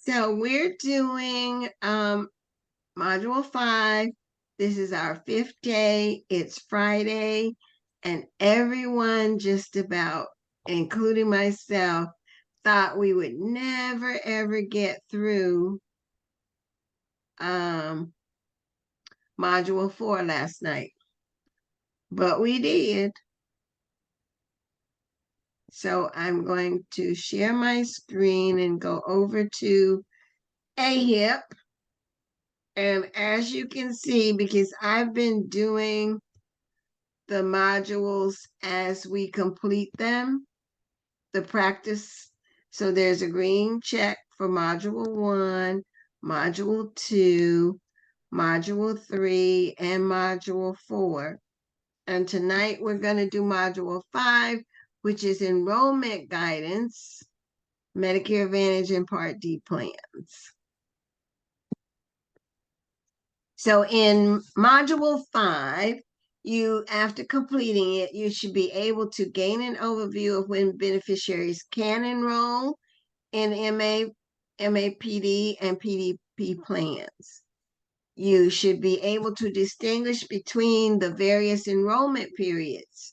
So we're doing Module 5. This is our 5th day. It's Friday, and everyone just about, including myself, thought we would never, ever get through Module 4 last night. But we did. So I'm going to share my screen and go over to Ahip. And as you can see, because I've been doing the modules as we complete them, the practice. So there's a green check for Module 1, Module 2, Module 3, and Module 4. And tonight we're going to do Module 5, which is Enrollment Guidance, Medicare Advantage and Part D plans. So in Module 5, after completing it, you should be able to gain an overview of when beneficiaries can enroll in MAPD and PDP plans. You should be able to distinguish between the various enrollment periods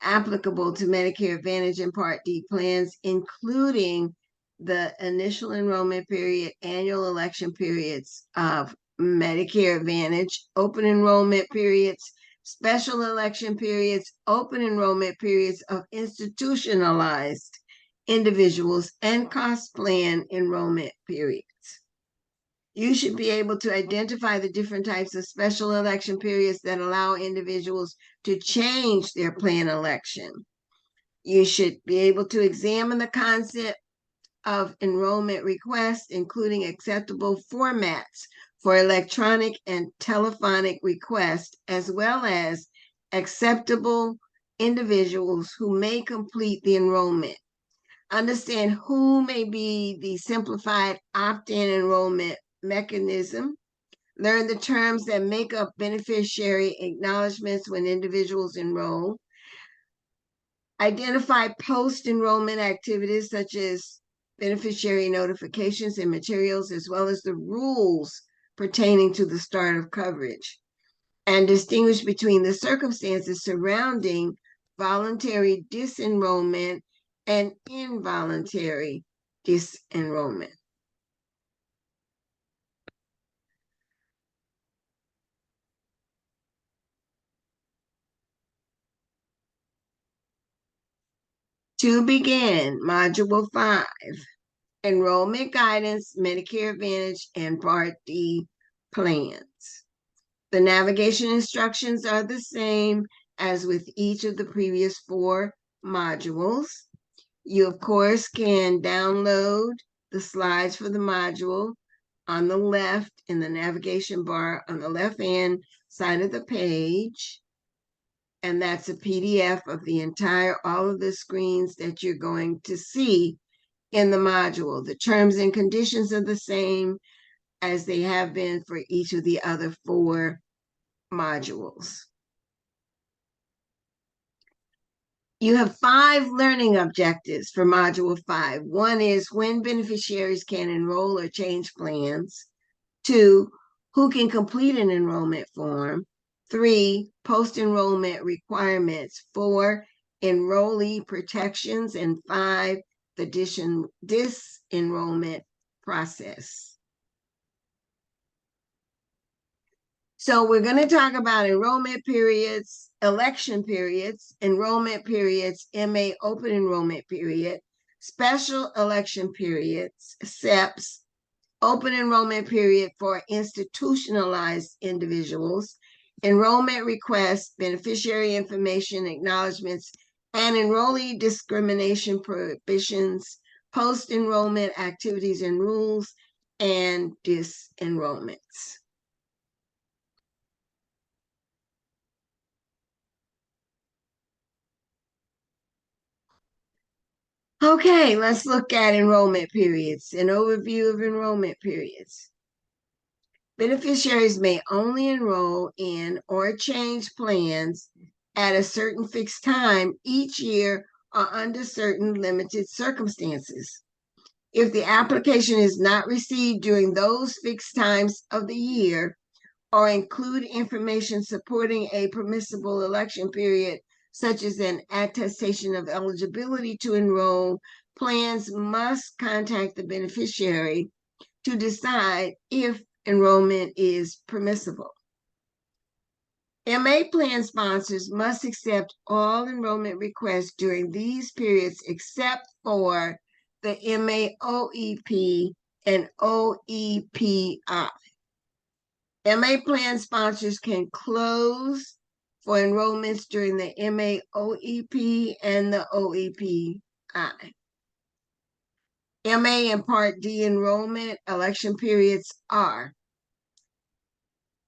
applicable to Medicare Advantage and Part D plans, including the initial enrollment period, annual election periods of Medicare Advantage, open enrollment periods, special election periods, open enrollment periods of institutionalized individuals, and cost plan enrollment periods. You should be able to identify the different types of special election periods that allow individuals to change their plan election. You should be able to examine the concept of enrollment requests, including acceptable formats for electronic and telephonic requests, as well as acceptable individuals who may complete the enrollment. Understand who may be the simplified opt-in enrollment mechanism. Learn the terms that make up beneficiary acknowledgments when individuals enroll. Identify post-enrollment activities such as beneficiary notifications and materials, as well as the rules pertaining to the start of coverage. And distinguish between the circumstances surrounding voluntary disenrollment and involuntary disenrollment. To begin, Module 5, Enrollment Guidance, Medicare Advantage, and Part D plans. The navigation instructions are the same as with each of the previous 4 modules. You, of course, can download the slides for the module on the left in the navigation bar on the left-hand side of the page. And that's a PDF of all of the screens that you're going to see in the module. The terms and conditions are the same as they have been for each of the other 4 modules. You have 5 learning objectives for Module 5. 1 is when beneficiaries can enroll or change plans. 2, who can complete an enrollment form. 3, post-enrollment requirements. 4, enrollee protections. And 5, the disenrollment process. So we're going to talk about enrollment periods, election periods, enrollment periods, MA open enrollment period, special election periods, SEPs, open enrollment period for institutionalized individuals, enrollment requests, beneficiary information acknowledgments, and enrollee discrimination prohibitions, post-enrollment activities and rules, and disenrollments. Okay, let's look at enrollment periods, an overview of enrollment periods. Beneficiaries may only enroll in or change plans at a certain fixed time each year or under certain limited circumstances. If the application is not received during those fixed times of the year, or include information supporting a permissible election period, such as an attestation of eligibility to enroll, plans must contact the beneficiary to decide if enrollment is permissible. MA plan sponsors must accept all enrollment requests during these periods except for the MA OEP and OEPI. MA plan sponsors can close for enrollments during the MA OEP and the OEPI. MA and Part D enrollment election periods are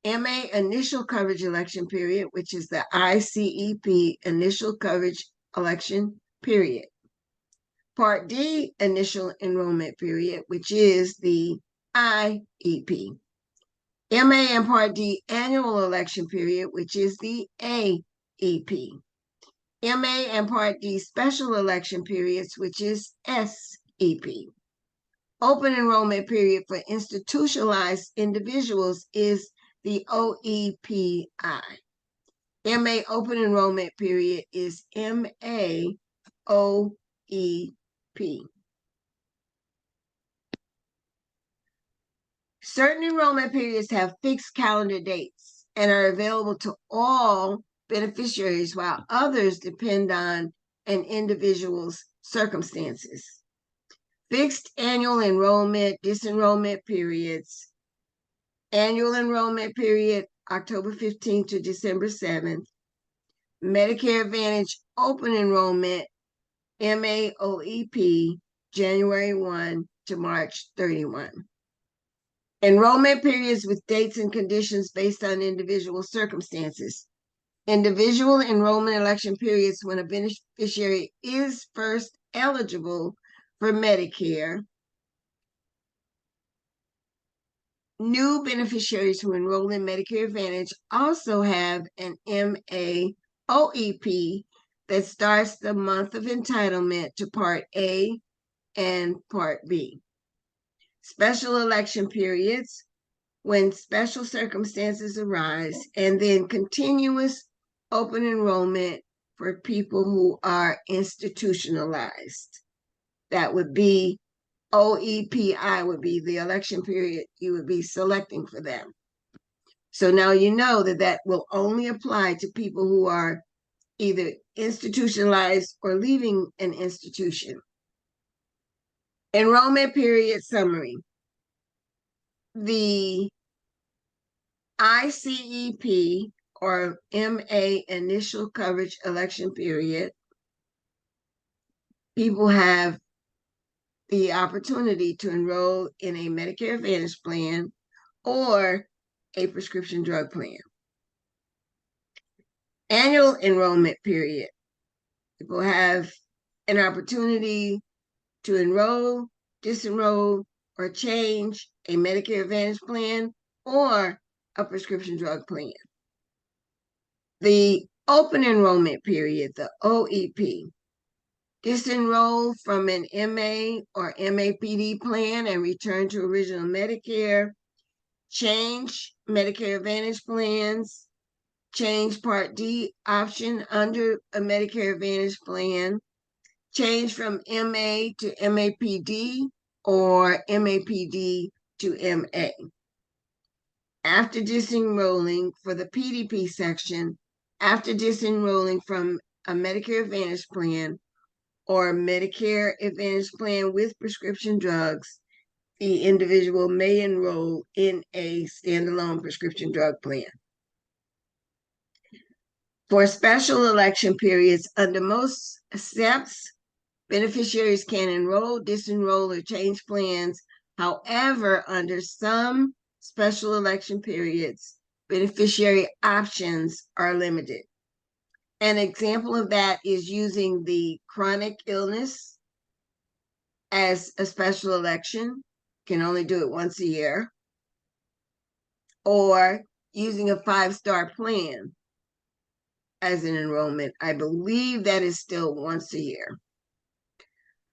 MA initial coverage election period, which is the ICEP initial coverage election period. Part D initial enrollment period, which is the IEP. MA and Part D annual election period, which is the AEP. MA and Part D special election periods, which is SEP. Open enrollment period for institutionalized individuals is the OEPI. MA open enrollment period is MAOEP. Certain enrollment periods have fixed calendar dates and are available to all beneficiaries, while others depend on an individual's circumstances. Fixed annual enrollment, disenrollment periods. Annual enrollment period, October 15th to December 7th. Medicare Advantage open enrollment, MAOEP, January 1 to March 31. Enrollment periods with dates and conditions based on individual circumstances. Individual enrollment election periods when a beneficiary is first eligible for Medicare. New beneficiaries who enroll in Medicare Advantage also have an MAOEP that starts the month of entitlement to Part A and Part B. Special election periods when special circumstances arise, and then continuous open enrollment for people who are institutionalized. That would be OEPI would be the election period you would be selecting for them. So now you know that that will only apply to people who are either institutionalized or leaving an institution. Enrollment period summary. The ICEP or MA initial coverage election period, people have the opportunity to enroll in a Medicare Advantage plan or a prescription drug plan. Annual enrollment period, people have an opportunity to enroll, disenroll, or change a Medicare Advantage plan or a prescription drug plan. The open enrollment period, the OEP, disenroll from an MA or MAPD plan and return to original Medicare, change Medicare Advantage plans, change Part D option under a Medicare Advantage plan, change from MA to MAPD or MAPD to MA. After disenrolling for the PDP section, after disenrolling from a Medicare Advantage plan or Medicare Advantage plan with prescription drugs, the individual may enroll in a standalone prescription drug plan. For special election periods, under most SEPs, beneficiaries can enroll, disenroll, or change plans. However, under some special election periods, beneficiary options are limited. An example of that is using the chronic illness as a special election, can only do it once a year, or using a 5-star plan as an enrollment. I believe that is still once a year.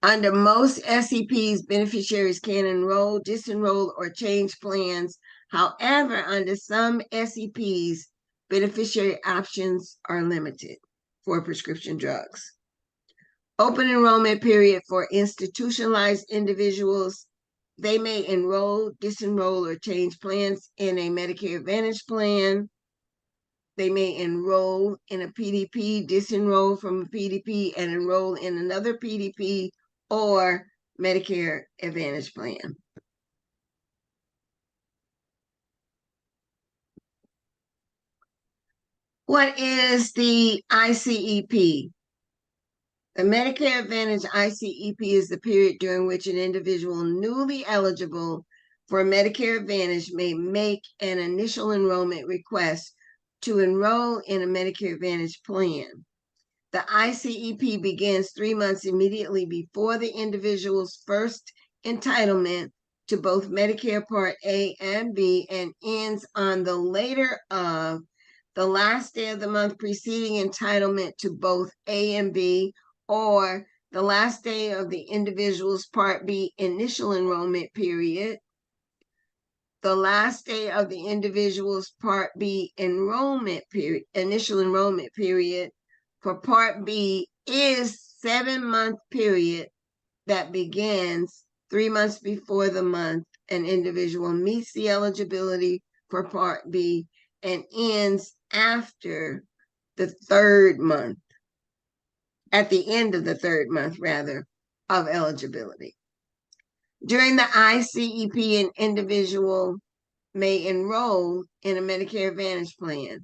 Under most SEPs, beneficiaries can enroll, disenroll, or change plans. However, under some SEPs, beneficiary options are limited for prescription drugs. Open enrollment period for institutionalized individuals. They may enroll, disenroll, or change plans in a Medicare Advantage plan. They may enroll in a PDP, disenroll from a PDP, and enroll in another PDP or Medicare Advantage plan. What is the ICEP? The Medicare Advantage ICEP is the period during which an individual newly eligible for Medicare Advantage may make an initial enrollment request to enroll in a Medicare Advantage plan. The ICEP begins 3 months immediately before the individual's first entitlement to both Medicare Part A and B and ends on the later of the last day of the month preceding entitlement to both A and B, or the last day of the individual's Part B initial enrollment period. The last day of the individual's Part B enrollment period, initial enrollment period for Part B is 7-month period that begins 3 months before the month an individual meets the eligibility for Part B and ends after the 3rd month, at the end of the 3rd month, rather, of eligibility. During the ICEP, an individual may enroll in a Medicare Advantage plan.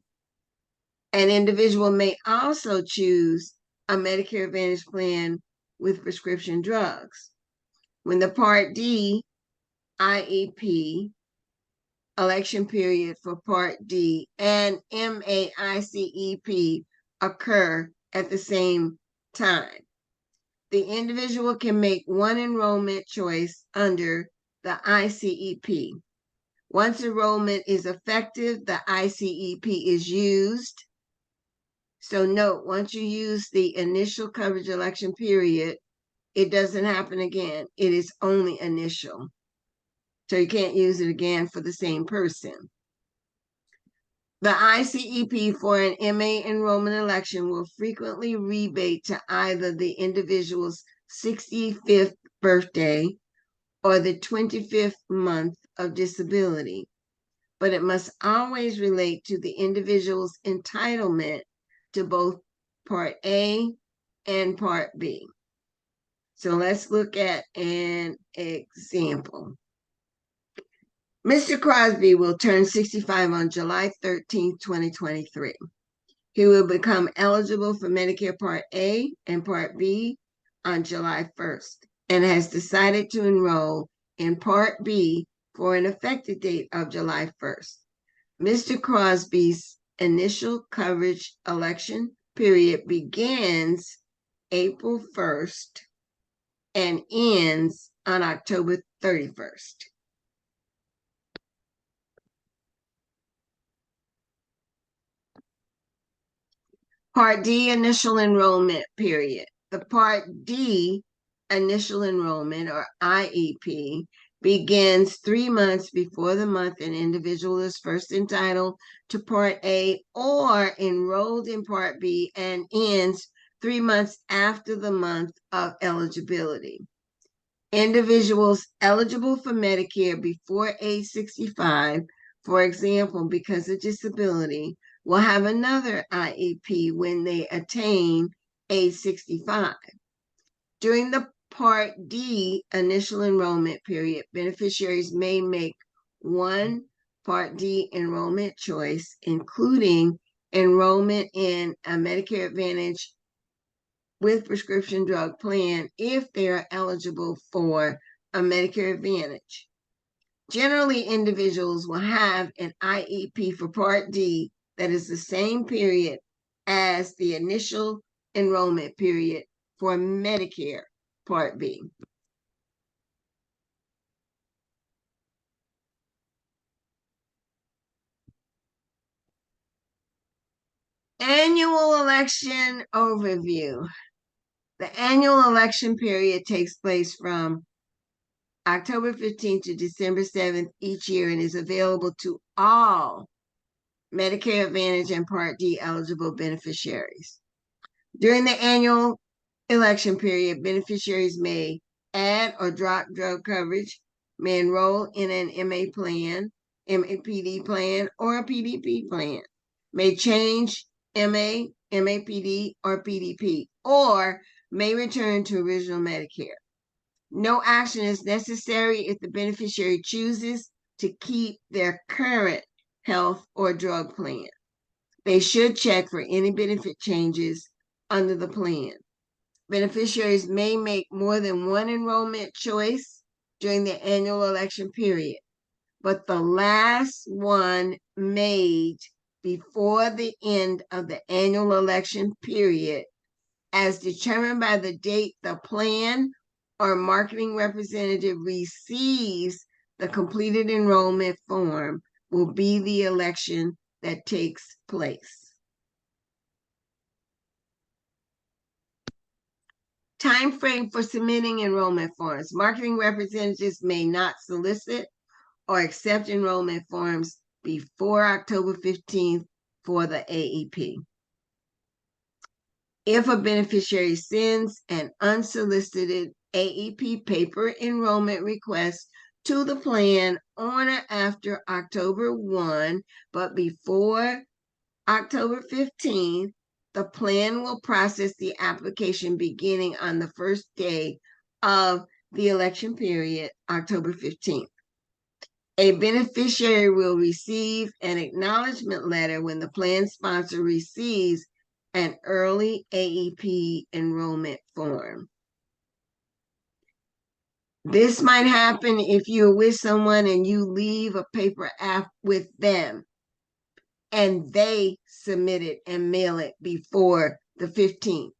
An individual may also choose a Medicare Advantage plan with prescription drugs. When the Part D IEP election period for Part D and MAICEP occur at the same time, the individual can make one enrollment choice under the ICEP. Once enrollment is effective, the ICEP is used. So note, once you use the initial coverage election period, it doesn't happen again. It is only initial. So you can't use it again for the same person. The ICEP for an MA enrollment election will frequently rebate to either the individual's 65th birthday or the 25th month of disability, but it must always relate to the individual's entitlement to both Part A and Part B. So let's look at an example. Mr. Crosby will turn 65 on July 13, 2023. He will become eligible for Medicare Part A and Part B on July 1st and has decided to enroll in Part B for an effective date of July 1st. Mr. Crosby's initial coverage election period begins April 1st and ends on October 31st. Part D initial enrollment period. The Part D initial enrollment, or IEP, begins 3 months before the month an individual is first entitled to Part A or enrolled in Part B and ends 3 months after the month of eligibility. Individuals eligible for Medicare before age 65, for example, because of disability, will have another IEP when they attain age 65. During the Part D initial enrollment period, beneficiaries may make one Part D enrollment choice, including enrollment in a Medicare Advantage with prescription drug plan if they are eligible for a Medicare Advantage. Generally, individuals will have an IEP for Part D that is the same period as the initial enrollment period for Medicare Part B. Annual election overview. The annual election period takes place from October 15th to December 7th each year and is available to all Medicare Advantage and Part D eligible beneficiaries. During the annual election period, beneficiaries may add or drop drug coverage, may enroll in an MA plan, MAPD plan, or a PDP plan, may change MA, MAPD, or PDP, or may return to original Medicare. No action is necessary if the beneficiary chooses to keep their current health or drug plan. They should check for any benefit changes under the plan. Beneficiaries may make more than one enrollment choice during the annual election period, but the last one made before the end of the annual election period, as determined by the date the plan or marketing representative receives the completed enrollment form, will be the election that takes place. Time frame for submitting enrollment forms. Marketing representatives may not solicit or accept enrollment forms before October 15th for the AEP. If a beneficiary sends an unsolicited AEP paper enrollment request to the plan on or after October 1, but before October 15th, the plan will process the application beginning on the first day of the election period, October 15th. A beneficiary will receive an acknowledgement letter when the plan sponsor receives an early AEP enrollment form. This might happen if you're with someone and you leave a paper app with them and they submit it and mail it before the 15th.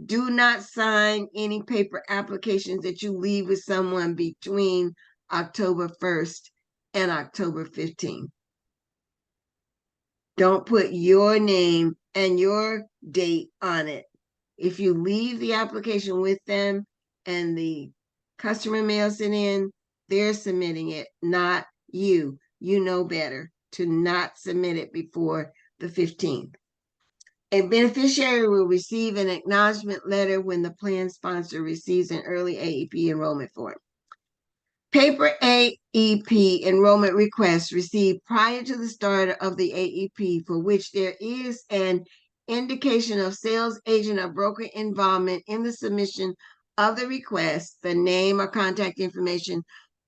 Do not sign any paper applications that you leave with someone between October 1st and October 15th. Don't put your name and your date on it. If you leave the application with them and the customer mails it in, they're submitting it, not you. You know better to not submit it before the 15th. A beneficiary will receive an acknowledgement letter when the plan sponsor receives an early AEP enrollment form. Paper AEP enrollment requests received prior to the start of the AEP, for which there is an indication of sales agent or broker involvement in the submission of the request, the name or contact information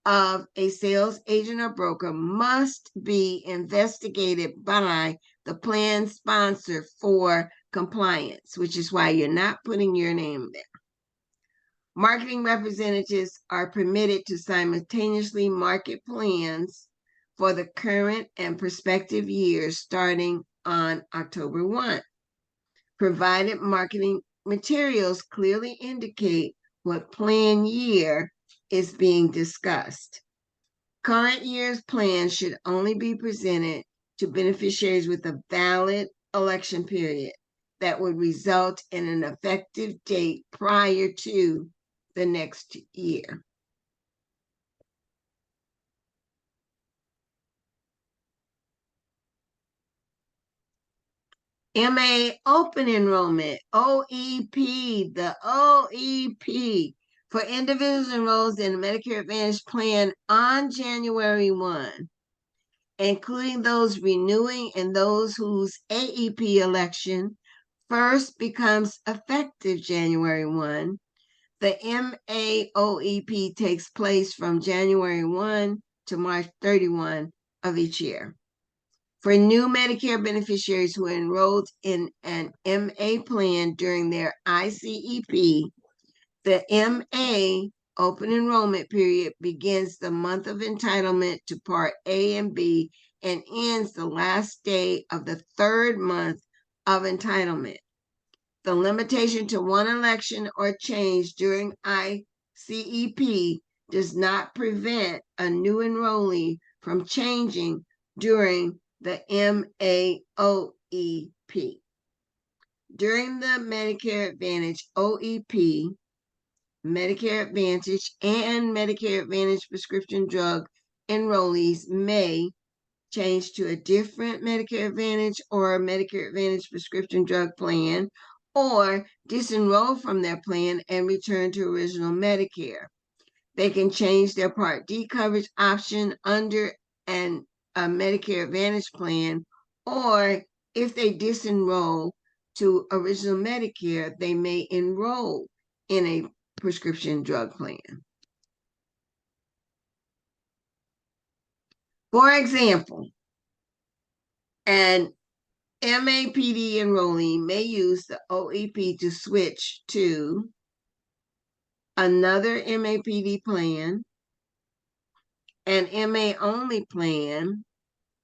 of a sales agent or broker must be investigated by the plan sponsor for compliance, which is why you're not putting your name there. Marketing representatives are permitted to simultaneously market plans for the current and prospective years starting on October 1, provided marketing materials clearly indicate what plan year is being discussed. Current year's plans should only be presented to beneficiaries with a valid election period that would result in an effective date prior to the next year. MA open enrollment, OEP, the OEP for individuals enrolled in a Medicare Advantage plan on January 1, including those renewing and those whose AEP election first becomes effective January 1. The MAOEP takes place from January 1 to March 31 of each year. For new Medicare beneficiaries who are enrolled in an MA plan during their ICEP, the MA open enrollment period begins the month of entitlement to Part A and B and ends the last day of the third month of entitlement. The limitation to one election or change during ICEP does not prevent a new enrollee from changing during the MAOEP. During the Medicare Advantage OEP, Medicare Advantage and Medicare Advantage prescription drug enrollees may change to a different Medicare Advantage or Medicare Advantage prescription drug plan, or disenroll from their plan and return to original Medicare. They can change their Part D coverage option under a Medicare Advantage plan, or if they disenroll to original Medicare, they may enroll in a prescription drug plan. For example, an MAPD enrollee may use the OEP to switch to another MAPD plan, an MA only plan,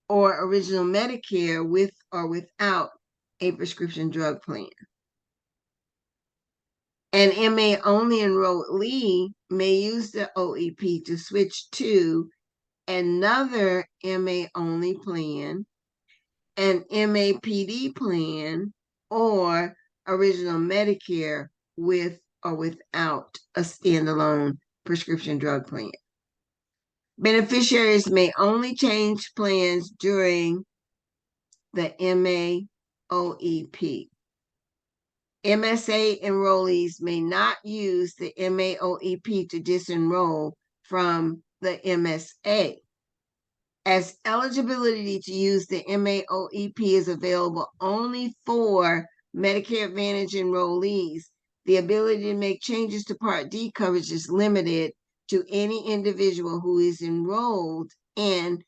or original Medicare with or without a prescription drug plan. An MA only enrollee may use the OEP to switch to another MA only plan, an MAPD plan, or original Medicare with or without a standalone prescription drug plan. Beneficiaries may only change plans during the MA OEP. MSA enrollees may not use the MA OEP to disenroll from the MSA, as eligibility to use the MA OEP is available only for Medicare Advantage enrollees. The ability to make changes to Part D coverage is limited to any individual who is enrolled in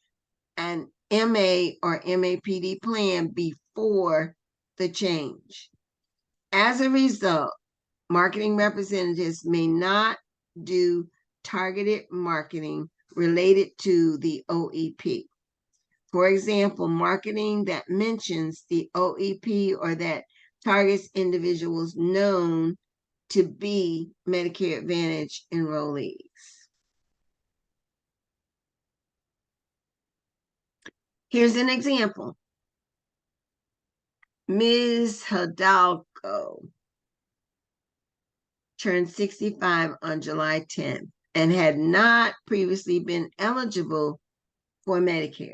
an MA or MAPD plan before the change. As a result, marketing representatives may not do targeted marketing related to the OEP. For example, marketing that mentions the OEP or that targets individuals known to be Medicare Advantage enrollees. Here's an example. Ms. Hidalgo turned 65 on July 10th and had not previously been eligible for Medicare.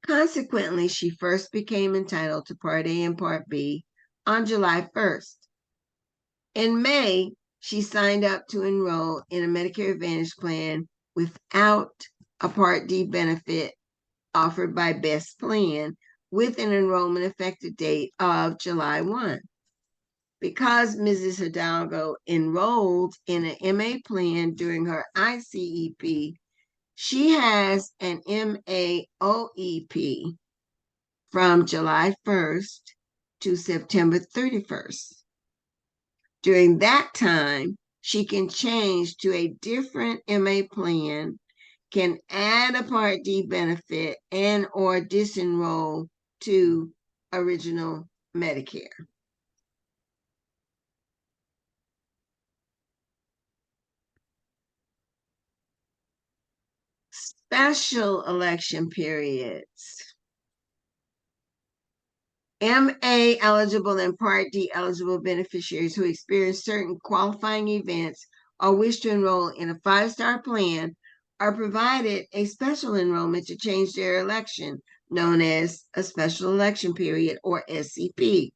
Consequently, she first became entitled to Part A and Part B on July 1st. In May, she signed up to enroll in a Medicare Advantage plan without a Part D benefit offered by Best Plan, with an enrollment effective date of July 1. Because Mrs. Hidalgo enrolled in an MA plan during her ICEP, she has an MA OEP from July 1st to September 31st. During that time, she can change to a different MA plan, can add a Part D benefit, and or disenroll to original Medicare. Special election periods. MA eligible and Part D eligible beneficiaries who experience certain qualifying events or wish to enroll in a 5-star plan are provided a special enrollment to change their election, known as a special election period or SEP.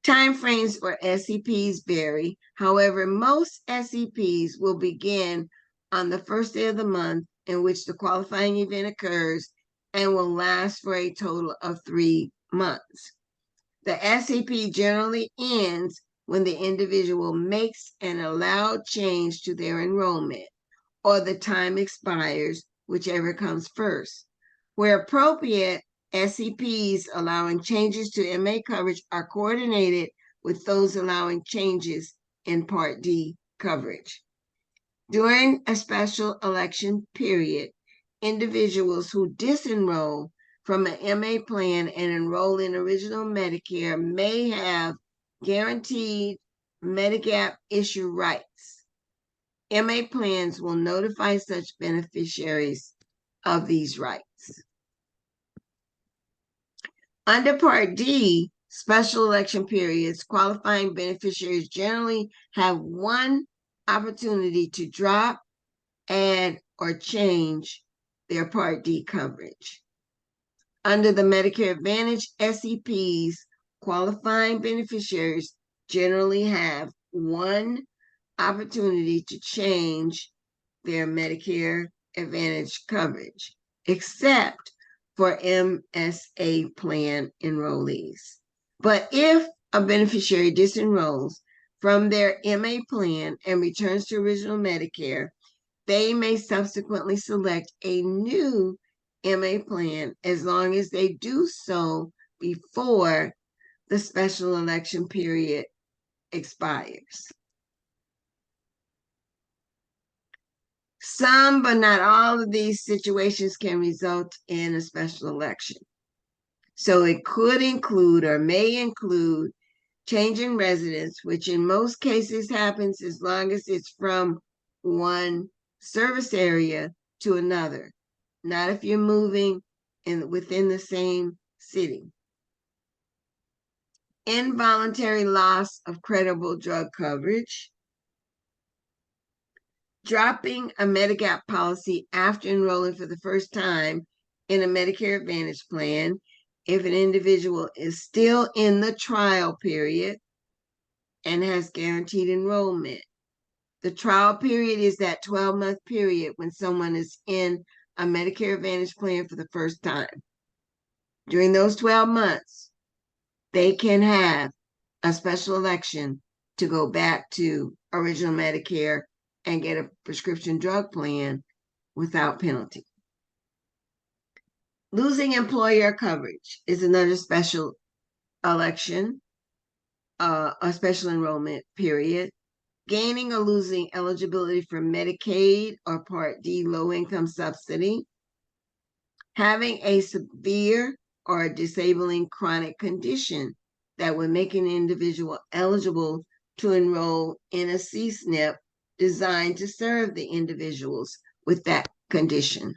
Timeframes for SEPs vary. However, most SEPs will begin on the first day of the month in which the qualifying event occurs and will last for a total of 3 months. The SEP generally ends when the individual makes an allowed change to their enrollment, or the time expires, whichever comes first. Where appropriate, SEPs allowing changes to MA coverage are coordinated with those allowing changes in Part D coverage. During a special election period, individuals who disenroll from an MA plan and enroll in original Medicare may have guaranteed Medigap issue rights. MA plans will notify such beneficiaries of these rights. Under Part D, special election periods, qualifying beneficiaries generally have one opportunity to drop, add, or change their Part D coverage. Under the Medicare Advantage SEPs, qualifying beneficiaries generally have one opportunity to change their Medicare Advantage coverage, except for MSA plan enrollees. But if a beneficiary disenrolls from their MA plan and returns to original Medicare, they may subsequently select a new MA plan as long as they do so before the special election period expires. Some, but not all of these situations can result in a special election. So it could include or may include changing residence, which in most cases happens as long as it's from one service area to another, not if you're moving within the same city. Involuntary loss of credible drug coverage. Dropping a Medigap policy after enrolling for the first time in a Medicare Advantage plan if an individual is still in the trial period and has guaranteed enrollment. The trial period is that 12-month period when someone is in a Medicare Advantage plan for the first time. During those 12 months, they can have a special election to go back to original Medicare and get a prescription drug plan without penalty. Losing employer coverage is another special election, a special enrollment period. Gaining or losing eligibility for Medicaid or Part D low-income subsidy. Having a severe or a disabling chronic condition that would make an individual eligible to enroll in a C-SNP designed to serve the individuals with that condition.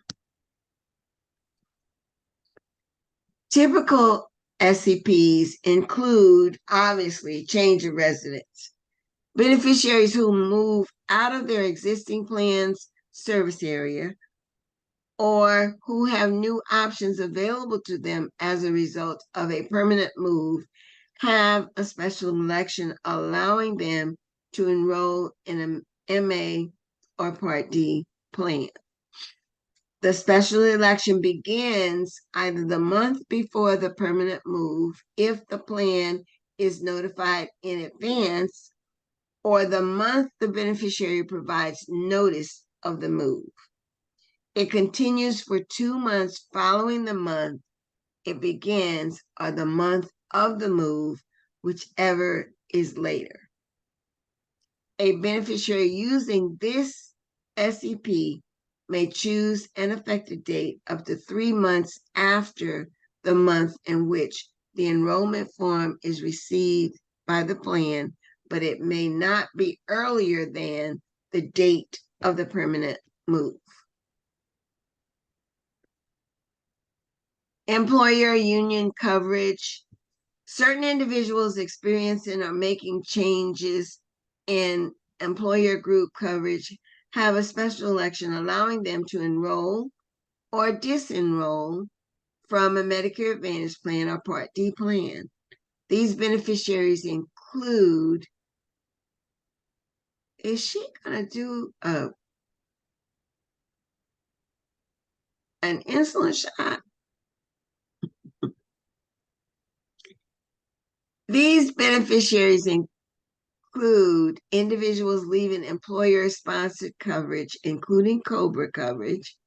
Typical SEPs include, obviously, change of residence. Beneficiaries who move out of their existing plan's service area or who have new options available to them as a result of a permanent move have a special election allowing them to enroll in an MA or Part D plan. The special election begins either the month before the permanent move if the plan is notified in advance, or the month the beneficiary provides notice of the move. It continues for 2 months following the month it begins or the month of the move, whichever is later. A beneficiary using this SEP may choose an effective date up to 3 months after the month in which the enrollment form is received by the plan, but it may not be earlier than the date of the permanent move. Employer union coverage. Certain individuals experiencing or making changes in employer group coverage have a special election allowing them to enroll or disenroll from a Medicare Advantage plan or Part D plan. These beneficiaries include, is she going to do an insulin shot? These beneficiaries include individuals leaving employer-sponsored coverage, including COBRA coverage,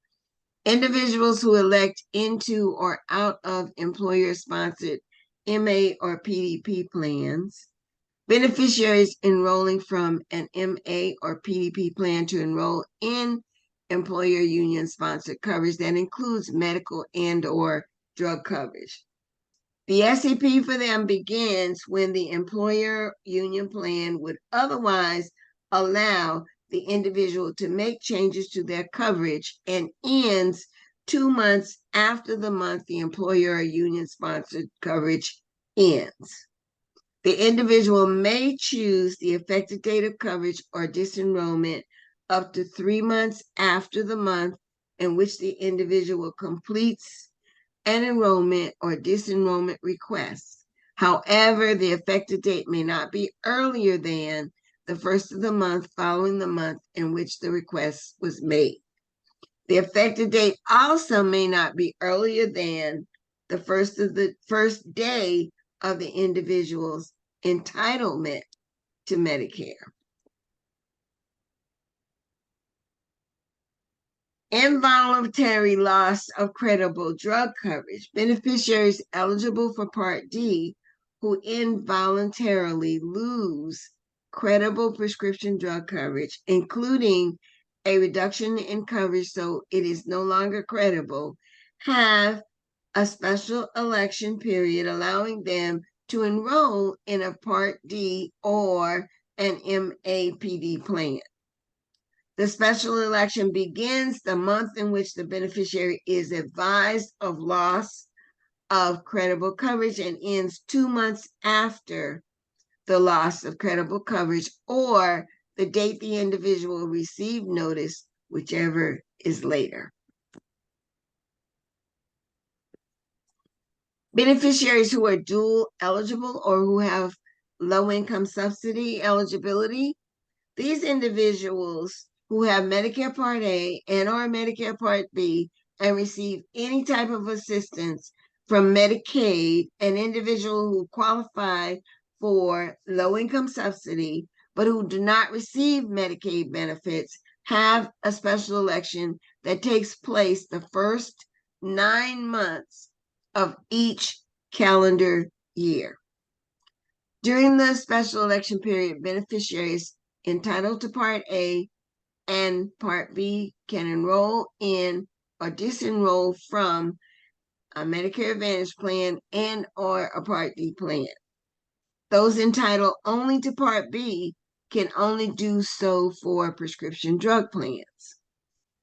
individuals who elect into or out of employer-sponsored MA or PDP plans, beneficiaries enrolling from an MA or PDP plan to enroll in employer union-sponsored coverage that includes medical and or drug coverage. The SEP for them begins when the employer union plan would otherwise allow the individual to make changes to their coverage and ends 2 months after the month the employer or union sponsored coverage ends. The individual may choose the effective date of coverage or disenrollment up to 3 months after the month in which the individual completes an enrollment or disenrollment request. However, the effective date may not be earlier than the first of the month following the month in which the request was made. The effective date also may not be earlier than the first day of the individual's entitlement to Medicare. Involuntary loss of credible drug coverage. Beneficiaries eligible for Part D who involuntarily lose credible prescription drug coverage, including a reduction in coverage so it is no longer credible, have a special election period allowing them to enroll in a Part D or an MAPD plan. The special election begins the month in which the beneficiary is advised of loss of credible coverage and ends 2 months after the loss of credible coverage or the date the individual received notice, whichever is later. Beneficiaries who are dual eligible or who have low income subsidy eligibility, these individuals who have Medicare Part A and or Medicare Part B and receive any type of assistance from Medicaid, an individual who qualify for low income subsidy but who do not receive Medicaid benefits have a special election that takes place the first 9 months of each calendar year. During the special election period, beneficiaries entitled to Part A and Part B can enroll in or disenroll from a Medicare Advantage plan and or a Part D plan. Those entitled only to Part B can only do so for prescription drug plans.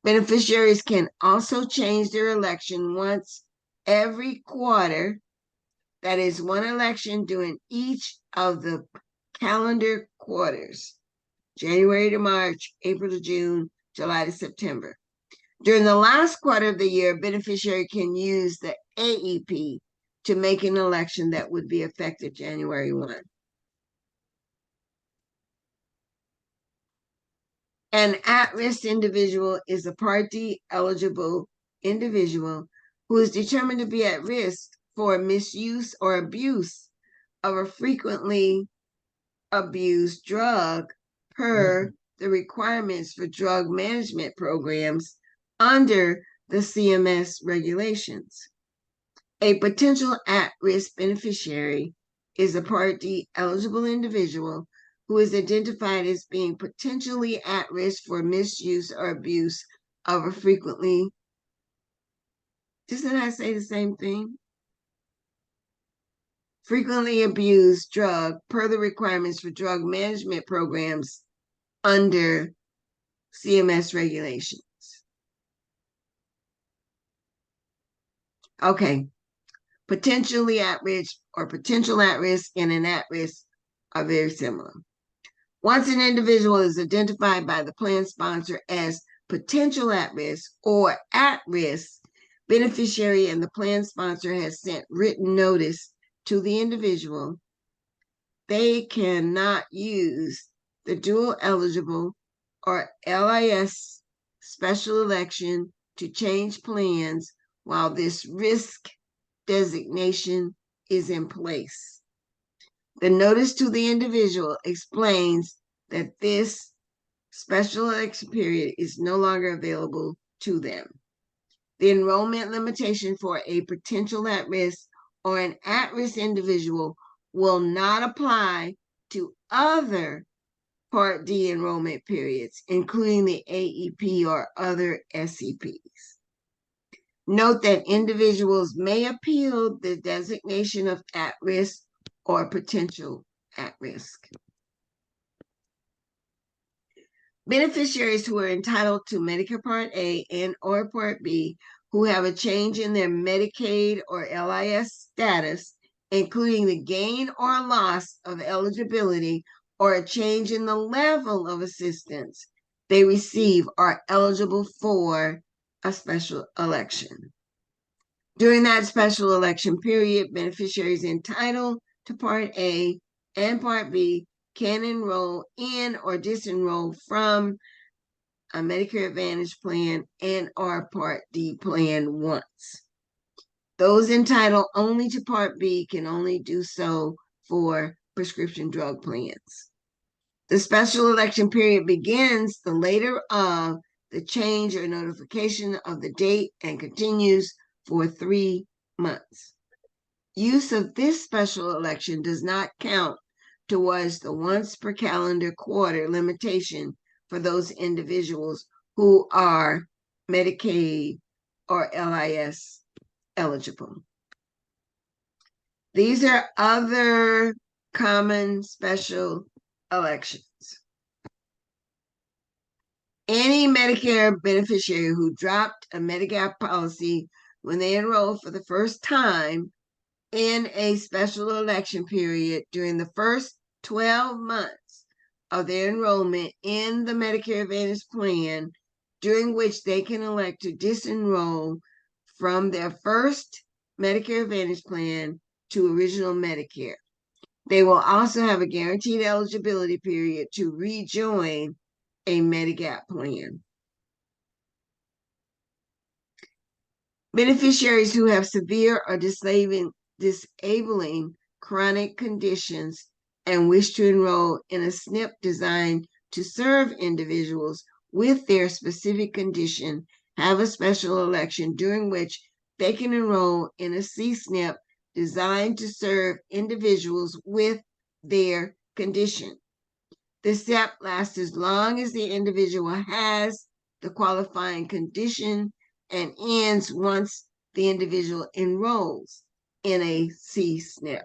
Beneficiaries can also change their election once every quarter, that is one election during each of the calendar quarters, January to March, April to June, July to September. During the last quarter of the year, a beneficiary can use the AEP to make an election that would be effective January 1. An at-risk individual is a Part D eligible individual who is determined to be at risk for misuse or abuse of a frequently abused drug per the requirements for drug management programs under the CMS regulations. A potential at-risk beneficiary is a Part D eligible individual who is identified as being potentially at risk for misuse or abuse of a frequently, doesn't I say the same thing? Frequently abused drug per the requirements for drug management programs under CMS regulations. Okay, potentially at risk or potential at risk and an at risk are very similar. Once an individual is identified by the plan sponsor as potential at risk or at risk, beneficiary and the plan sponsor has sent written notice to the individual. They cannot use the dual eligible or LIS special election to change plans while this risk designation is in place. The notice to the individual explains that this special election period is no longer available to them. The enrollment limitation for a potential at-risk or an at-risk individual will not apply to other Part D enrollment periods, including the AEP or other SEPs. Note that individuals may appeal the designation of at-risk or potential at-risk. Beneficiaries who are entitled to Medicare Part A and or Part B who have a change in their Medicaid or LIS status including the gain or loss of eligibility or a change in the level of assistance they receive, are eligible for a special election. During that special election period, beneficiaries entitled to Part A and Part B can enroll in or disenroll from a Medicare Advantage plan and or Part D plan once. Those entitled only to Part B can only do so for prescription drug plans. The special election period begins the later of the change or notification of the date and continues for 3 months. Use of this special election does not count towards the once per calendar quarter limitation for those individuals who are Medicaid or LIS eligible. These are other common special elections. Any Medicare beneficiary who dropped a Medigap policy when they enrolled for the first time in a special election period during the first 12 months of their enrollment in the Medicare Advantage plan, during which they can elect to disenroll from their first Medicare Advantage plan to original Medicare. They will also have a guaranteed eligibility period to rejoin a Medigap plan. Beneficiaries who have severe or disabling chronic conditions and wish to enroll in a SNP designed to serve individuals with their specific condition have a special election during which they can enroll in a C-SNP designed to serve individuals with their condition. The SNP lasts as long as the individual has the qualifying condition and ends once the individual enrolls in a C-SNP.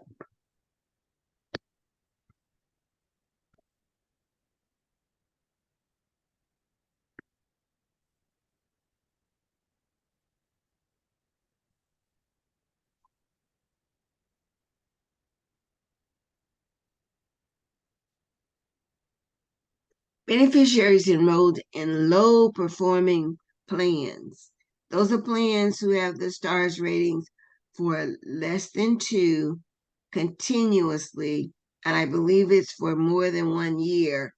Beneficiaries enrolled in low-performing plans. Those are plans who have the STARS ratings for less than 2 continuously, and I believe it's for more than 1 year.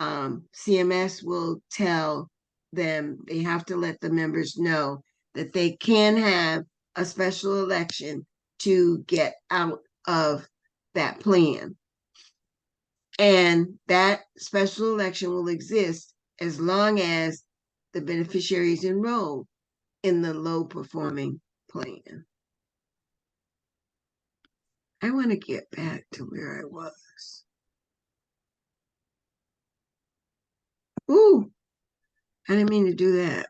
CMS will tell them, they have to let the members know that they can have a special election to get out of that plan. And that special election will exist as long as the beneficiaries enroll in the low-performing plan. I want to get back to where I was. Ooh, I didn't mean to do that.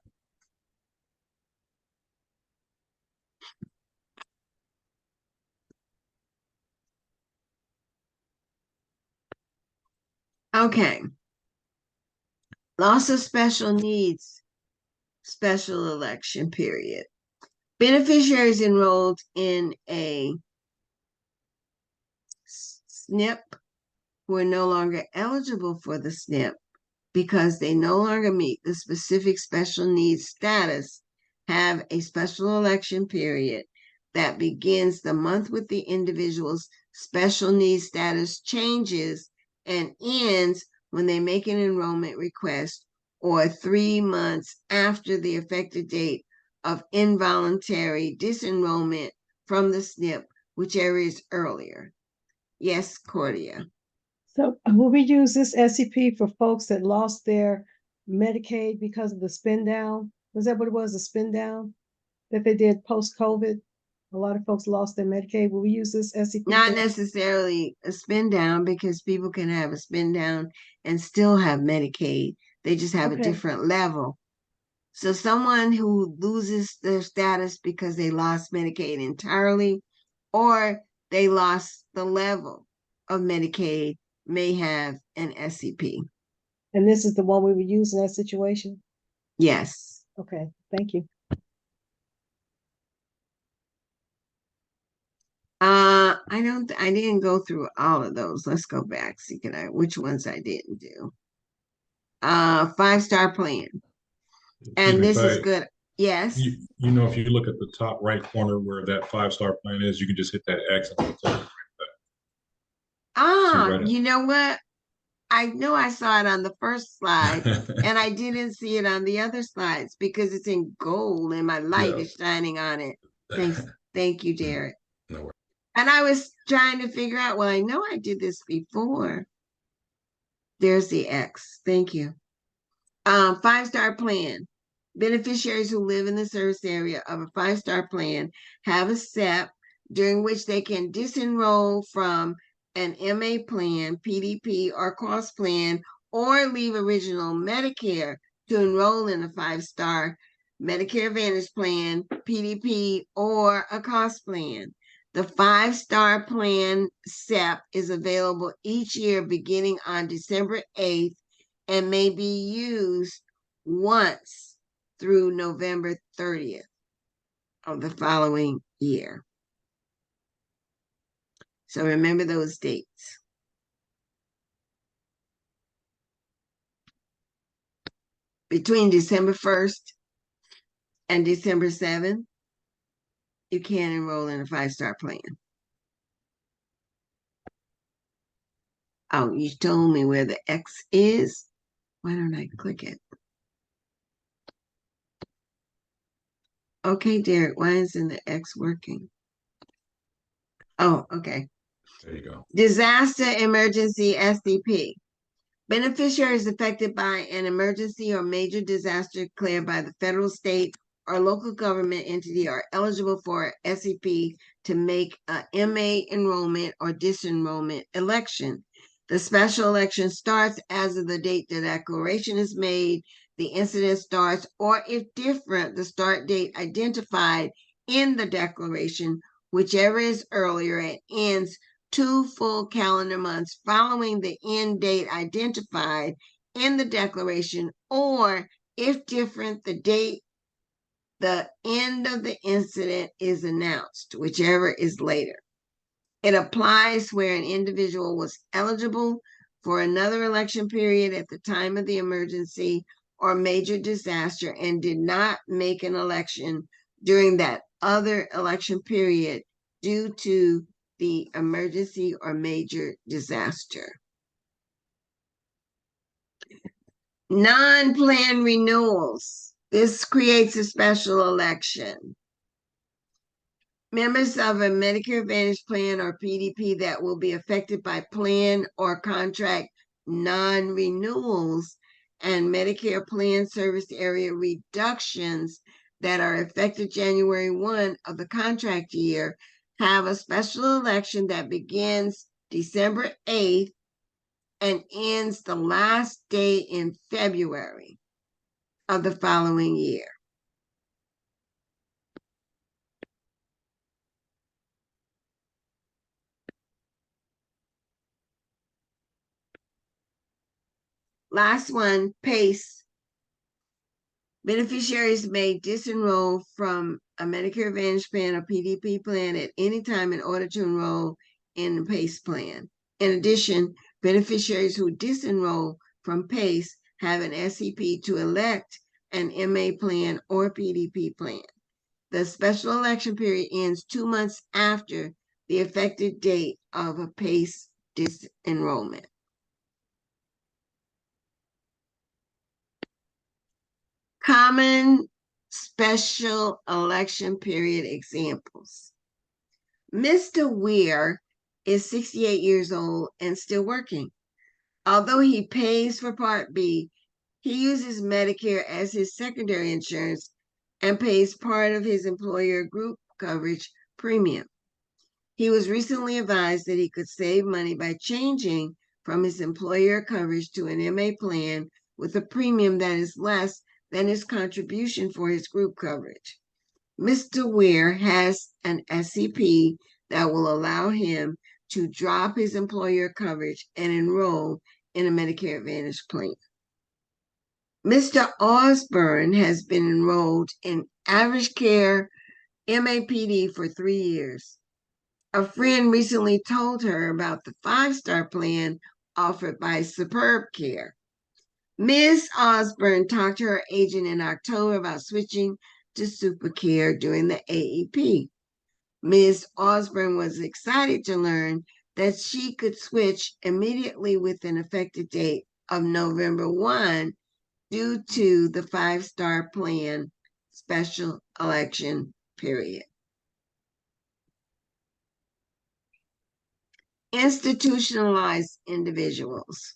Okay. Loss of special needs, special election period. Beneficiaries enrolled in a SNP who are no longer eligible for the SNP because they no longer meet the specific special needs status have a special election period that begins the month with the individual's special needs status changes and ends when they make an enrollment request or 3 months after the effective date of involuntary disenrollment from the SNP, whichever is earlier. Yes, Cordia. So will we use this SEP for folks that lost their Medicaid because of the spin down? Was that what it was, the spin down that they did post-COVID? A lot of folks lost their Medicaid. Will we use this SEP? Not necessarily a spin down, because people can have a spin down and still have Medicaid. They just have a different level. So someone who loses their status because they lost Medicaid entirely, or they lost the level of Medicaid, may have an SEP. And this is the one we would use in that situation? Yes. Okay, thank you. I didn't go through all of those. Let's go back. See, which ones I didn't do. 5-star plan. Excuse And me, this is Faye. good. Yes. You know, if you look at the top right corner where that 5-star plan is, you can just hit that X and it'll take you see right You know what? I know I saw it on the first slide in. and I didn't see it on the other slides because it's in gold and my light Yeah. is shining on it. Thanks. Thank you, Derek. No worries. And I was trying to figure out, well, I know I did this before. There's the X. Thank you. 5-star plan. Beneficiaries who live in the service area of a 5-star plan have a step during which they can disenroll from an MA plan, PDP, or cost plan, or leave original Medicare to enroll in a 5-star Medicare Advantage plan, PDP, or a cost plan. The 5-star plan SEP is available each year beginning on December 8th and may be used once through November 30th of the following year. So remember those dates. Between December 1st and December 7th, you can enroll in a 5-star plan. Oh, you told me where the X is. Why don't I click it? Okay, Derek, why isn't the X working? Oh, okay. There you go. Disaster Emergency SDP. Beneficiaries affected by an emergency or major disaster declared by the federal, state, or local government entity are eligible for SEP to make a MA enrollment or disenrollment election. The special election starts as of the date the declaration is made, the incident starts, or if different, the start date identified in the declaration, whichever is earlier, and ends 2 full calendar months following the end date identified in the declaration, or if different, the date the end of the incident is announced, whichever is later. It applies where an individual was eligible for another election period at the time of the emergency or major disaster and did not make an election during that other election period due to the emergency or major disaster. Non-plan renewals. This creates a special election. Members of a Medicare Advantage plan or PDP that will be affected by plan or contract non-renewals and Medicare plan service area reductions that are effective January 1 of the contract year have a special election that begins December 8th and ends the last day in February of the following year. Last one, PACE. Beneficiaries may disenroll from a Medicare Advantage plan or PDP plan at any time in order to enroll in the PACE plan. In addition, beneficiaries who disenroll from PACE have an SEP to elect an MA plan or PDP plan. The special election period ends 2 months after the effective date of a PACE disenrollment. Common special election period examples. Mr. Weir is 68 years old and still working. Although he pays for Part B, he uses Medicare as his secondary insurance and pays part of his employer group coverage premium. He was recently advised that he could save money by changing from his employer coverage to an MA plan with a premium that is less than his contribution for his group coverage. Mr. Weir has an SEP that will allow him to drop his employer coverage and enroll in a Medicare Advantage plan. Mr. Osborne has been enrolled in Average Care MAPD for 3 years. A friend recently told her about the 5-star plan offered by Superb Care. Ms. Osborne talked to her agent in October about switching to SuperCare during the AEP. Ms. Osborne was excited to learn that she could switch immediately with an effective date of November 1 due to the 5-star plan special election period. Institutionalized individuals.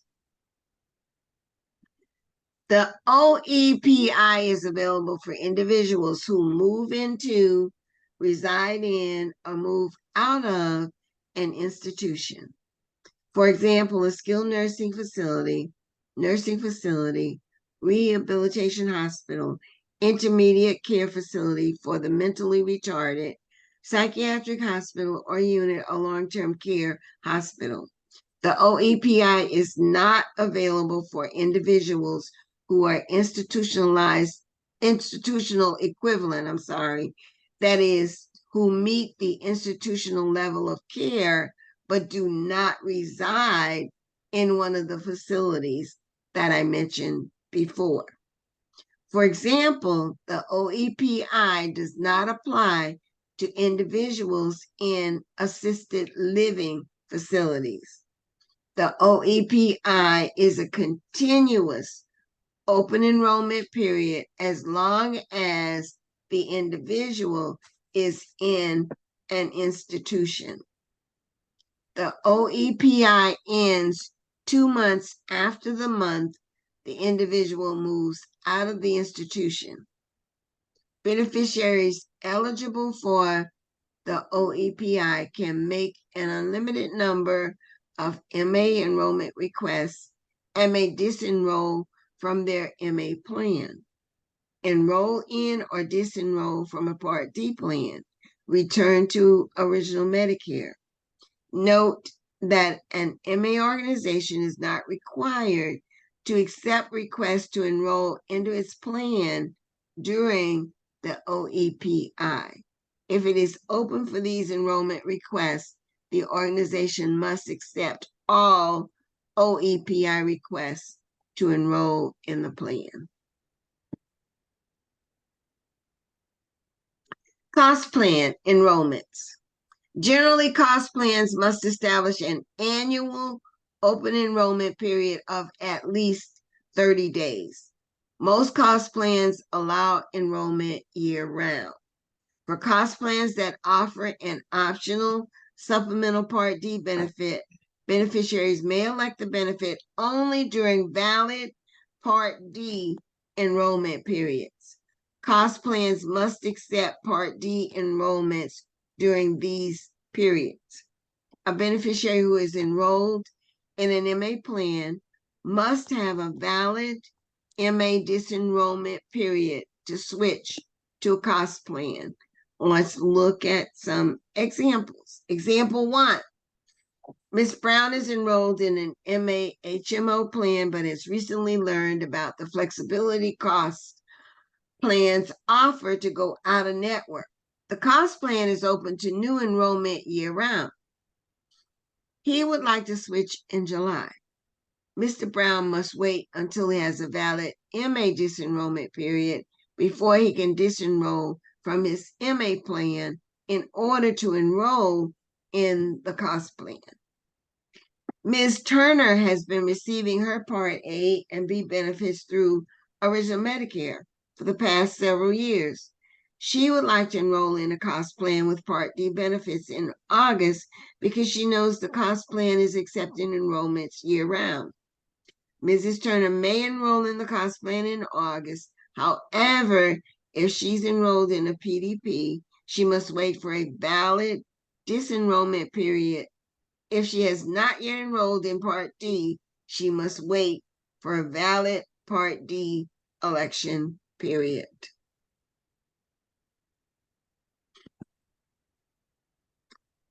The OEPI is available for individuals who move into, reside in, or move out of an institution. For example, a skilled nursing facility, rehabilitation hospital, intermediate care facility for the mentally retarded, psychiatric hospital or unit or long-term care hospital. The OEPI is not available for individuals who are institutional equivalent, that is, who meet the institutional level of care but do not reside in one of the facilities that I mentioned before. For example, the OEPI does not apply to individuals in assisted living facilities. The OEPI is a continuous open enrollment period as long as the individual is in an institution. The OEPI ends 2 months after the month the individual moves out of the institution. Beneficiaries eligible for the OEPI can make an unlimited number of MA enrollment requests and may disenroll from their MA plan, enroll in or disenroll from a Part D plan, return to original Medicare. Note that an MA organization is not required to accept requests to enroll into its plan during the OEPI. If it is open for these enrollment requests, the organization must accept all OEPI requests to enroll in the plan. Cost plan enrollments. Generally, cost plans must establish an annual open enrollment period of at least 30 days. Most cost plans allow enrollment year-round. For cost plans that offer an optional supplemental Part D benefit, beneficiaries may elect the benefit only during valid Part D enrollment periods. Cost plans must accept Part D enrollments during these periods. A beneficiary who is enrolled in an MA plan must have a valid MA disenrollment period to switch to a cost plan. Let's look at some examples. Example 1. Ms. Brown is enrolled in an MA HMO plan, but has recently learned about the flexibility cost plans offered to go out of network. The cost plan is open to new enrollment year-round. He would like to switch in July. Mr. Brown must wait until he has a valid MA disenrollment period before he can disenroll from his MA plan in order to enroll in the cost plan. Ms. Turner has been receiving her Part A and B benefits through Original Medicare for the past several years. She would like to enroll in a cost plan with Part D benefits in August because she knows the cost plan is accepting enrollments year-round. Mrs. Turner may enroll in the cost plan in August. However, if she's enrolled in a PDP, she must wait for a valid disenrollment period. If she has not yet enrolled in Part D, she must wait for a valid Part D election period.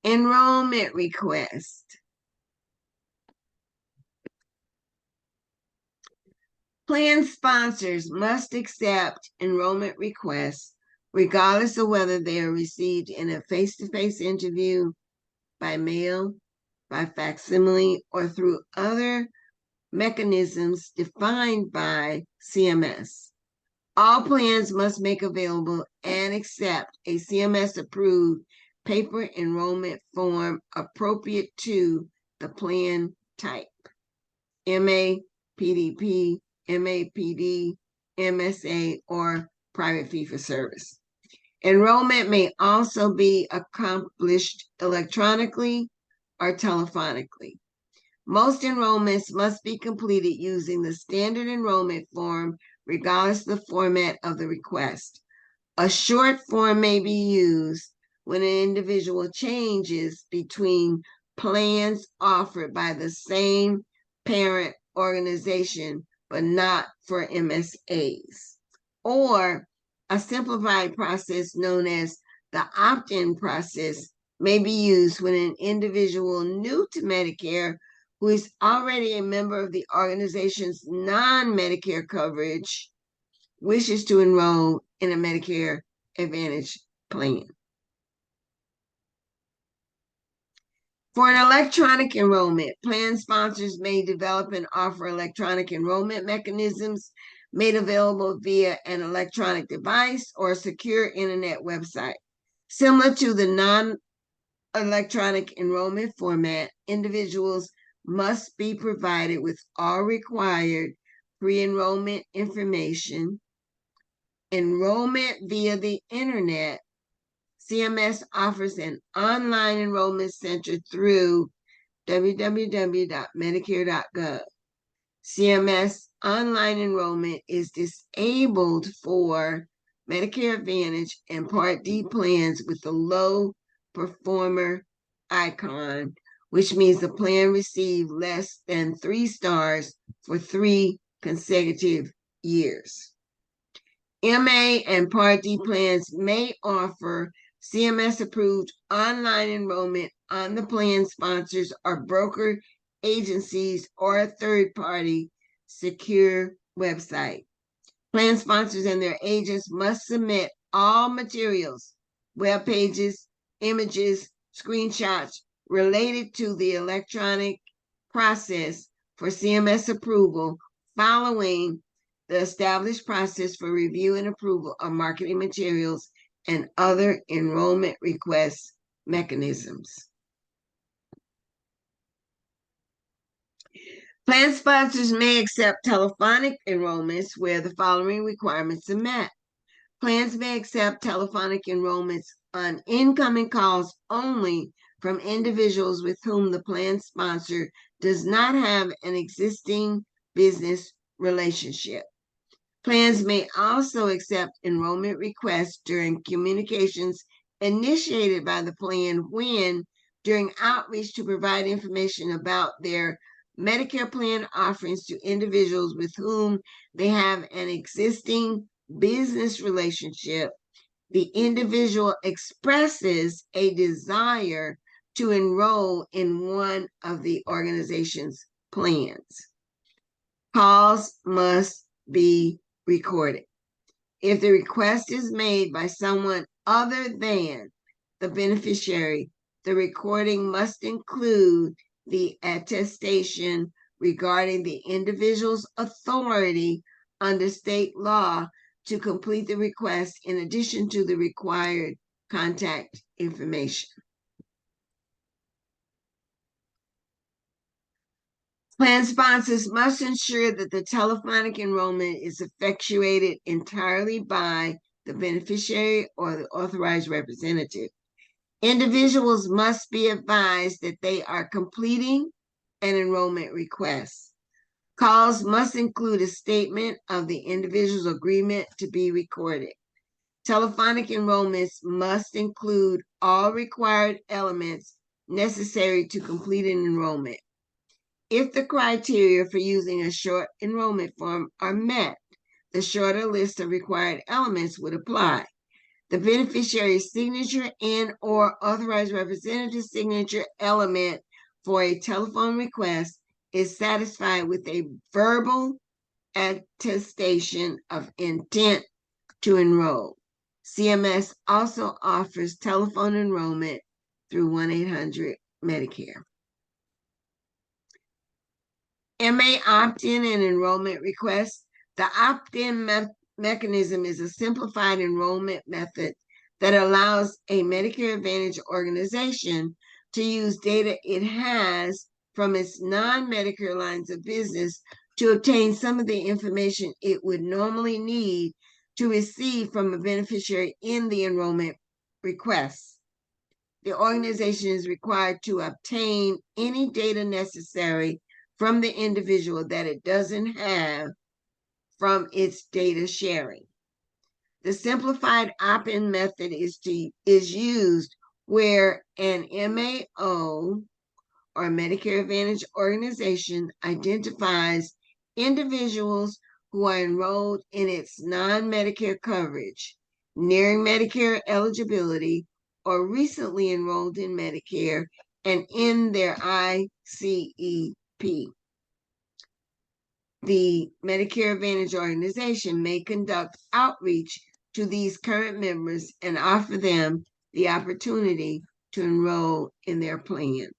Enrollment request. Plan sponsors must accept enrollment requests regardless of whether they are received in a face-to-face interview, by mail, by facsimile, or through other mechanisms defined by CMS. All plans must make available and accept a CMS-approved paper enrollment form appropriate to the plan type: MA, PDP, MAPD, MSA, or private fee-for-service. Enrollment may also be accomplished electronically or telephonically. Most enrollments must be completed using the standard enrollment form, regardless of the format of the request. A short form may be used when an individual changes between plans offered by the same parent organization, but not for MSAs. Or a simplified process known as the opt-in process may be used when an individual new to Medicare who is already a member of the organization's non-Medicare coverage wishes to enroll in a Medicare Advantage plan. For an electronic enrollment, plan sponsors may develop and offer electronic enrollment mechanisms made available via an electronic device or a secure internet website. Similar to the non-electronic enrollment format, individuals must be provided with all required pre-enrollment information. Enrollment via the internet. CMS offers an online enrollment center through www.medicare.gov. CMS online enrollment is disabled for Medicare Advantage and Part D plans with the low performer icon, which means the plan received less than 3 stars for 3 consecutive years. MA and Part D plans may offer CMS-approved online enrollment on the plan sponsors or broker agencies or a third-party secure website. Plan sponsors and their agents must submit all materials, web pages, images, screenshots related to the electronic process for CMS approval following the established process for review and approval of marketing materials and other enrollment request mechanisms. Plan sponsors may accept telephonic enrollments where the following requirements are met. Plans may accept telephonic enrollments on incoming calls only from individuals with whom the plan sponsor does not have an existing business relationship. Plans may also accept enrollment requests during communications initiated by the plan when, during outreach to provide information about their Medicare plan offerings to individuals with whom they have an existing business relationship, the individual expresses a desire to enroll in one of the organization's plans. Calls must be recorded. If the request is made by someone other than the beneficiary, the recording must include the attestation regarding the individual's authority under state law to complete the request in addition to the required contact information. Plan sponsors must ensure that the telephonic enrollment is effectuated entirely by the beneficiary or the authorized representative. Individuals must be advised that they are completing an enrollment request. Calls must include a statement of the individual's agreement to be recorded. Telephonic enrollments must include all required elements necessary to complete an enrollment. If the criteria for using a short enrollment form are met, the shorter list of required elements would apply. The beneficiary's signature and/or authorized representative signature element for a telephone request is satisfied with a verbal attestation of intent to enroll. CMS also offers telephone enrollment through 1-800 Medicare. MA opt-in and enrollment request. The opt-in mechanism is a simplified enrollment method that allows a Medicare Advantage organization to use data it has from its non-Medicare lines of business to obtain some of the information it would normally need to receive from a beneficiary in the enrollment request. The organization is required to obtain any data necessary from the individual that it doesn't have from its data sharing. The simplified opt-in method is used where an MAO or Medicare Advantage organization identifies individuals who are enrolled in its non-Medicare coverage, nearing Medicare eligibility, or recently enrolled in Medicare and in their ICEP. The Medicare Advantage organization may conduct outreach to these current members and offer them the opportunity to enroll in their plan.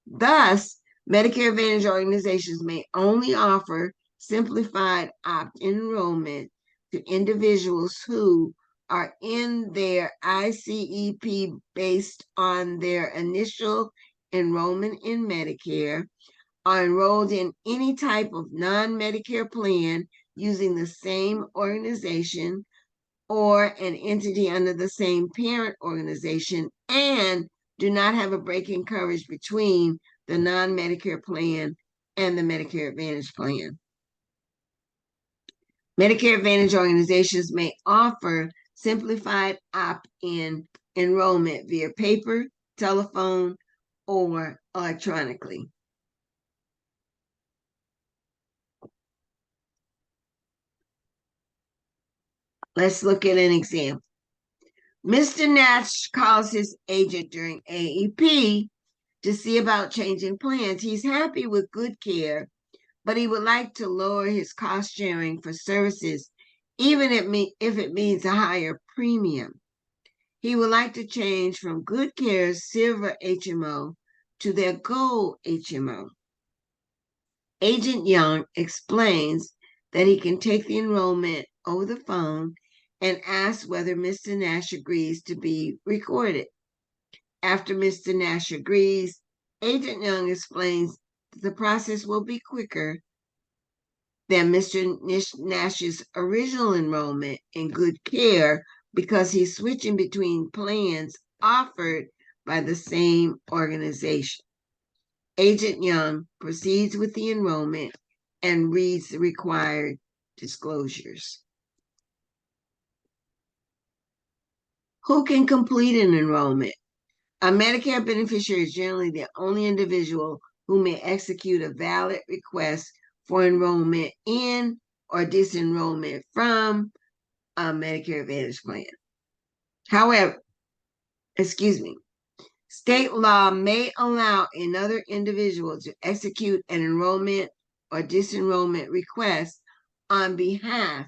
Thus, Medicare Advantage organizations may only offer simplified opt-in enrollment to individuals who are in their ICEP based on their initial enrollment in Medicare, are enrolled in any type of non-Medicare plan using the same organization or an entity under the same parent organization, and do not have a break in coverage between the non-Medicare plan and the Medicare Advantage plan. Medicare Advantage organizations may offer simplified opt-in enrollment via paper, telephone, or electronically. Let's look at an example. Mr. Nash calls his agent during AEP to see about changing plans. He's happy with good care, but he would like to lower his cost sharing for services, even if it means a higher premium. He would like to change from Good Care's Silver HMO to their Gold HMO. Agent Young explains that he can take the enrollment over the phone and asks whether Mr. Nash agrees to be recorded. After Mr. Nash agrees, Agent Young explains that the process will be quicker than Mr. Nash's original enrollment in Good Care because he's switching between plans offered by the same organization. Agent Young proceeds with the enrollment and reads the required disclosures. Who can complete an enrollment? A Medicare beneficiary is generally the only individual who may execute a valid request for enrollment in or disenrollment from a Medicare Advantage plan. However, state law may allow another individual to execute an enrollment or disenrollment request on behalf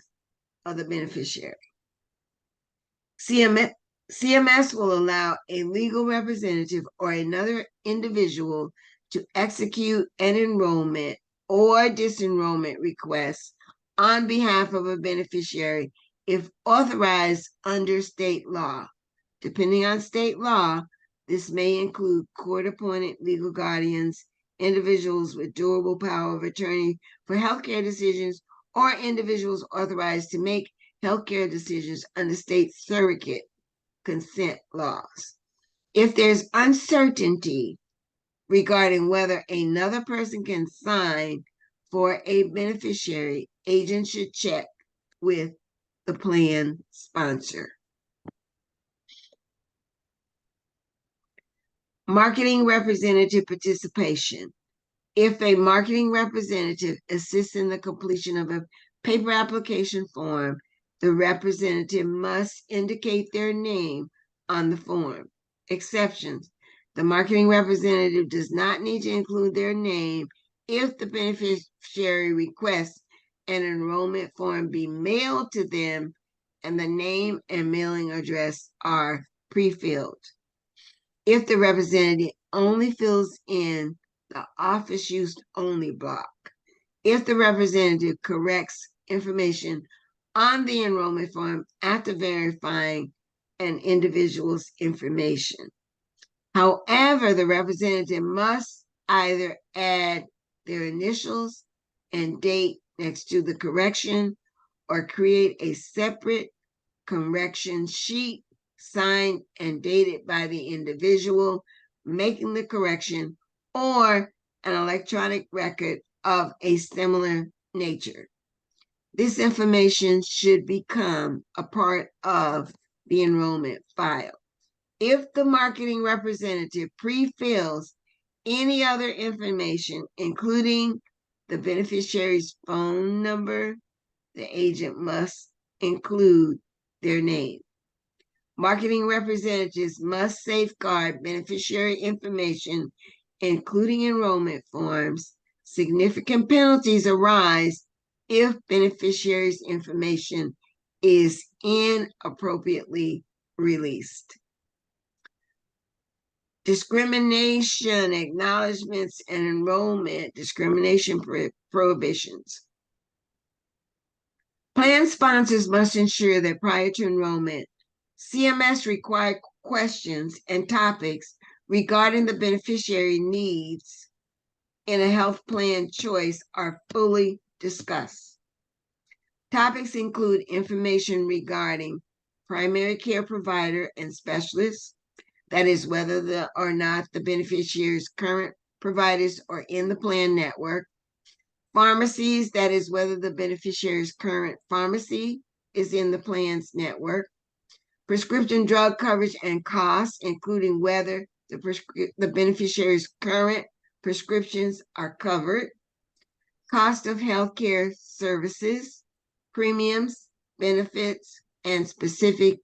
of the beneficiary. CMS will allow a legal representative or another individual to execute an enrollment or disenrollment request on behalf of a beneficiary if authorized under state law. Depending on state law, this may include court-appointed legal guardians, individuals with durable power of attorney for healthcare decisions, or individuals authorized to make healthcare decisions under state surrogate consent laws. If there's uncertainty regarding whether another person can sign for a beneficiary, agents should check with the plan sponsor. Marketing representative participation. If a marketing representative assists in the completion of a paper application form, the representative must indicate their name on the form. Exceptions. The marketing representative does not need to include their name if the beneficiary requests an enrollment form be mailed to them and the name and mailing address are pre-filled. If the only fills in the office used only block if the representative corrects information on the enrollment form after verifying an individual's information. However, the representative must either add their initials and date next to the correction or create a separate correction sheet signed and dated by the individual making the correction, or an electronic record of a similar nature. This information should become a part of the enrollment file. If the marketing representative pre-fills any other information, including the beneficiary's phone number, the agent must include their name. Marketing representatives must safeguard beneficiary information, including enrollment forms. Significant penalties arise if beneficiaries' information is inappropriately released. Discrimination acknowledgments and enrollment discrimination prohibitions. Plan sponsors must ensure that prior to enrollment, CMS required questions and topics regarding the beneficiary needs in a health plan choice are fully discussed. Topics include information regarding primary care provider and specialists, that is, whether or not the beneficiary's current providers are in the plan network. Pharmacies, that is, whether the beneficiary's current pharmacy is in the plan's network. Prescription drug coverage and costs, including whether the beneficiary's current prescriptions are covered. Cost of healthcare services, premiums, benefits, and specific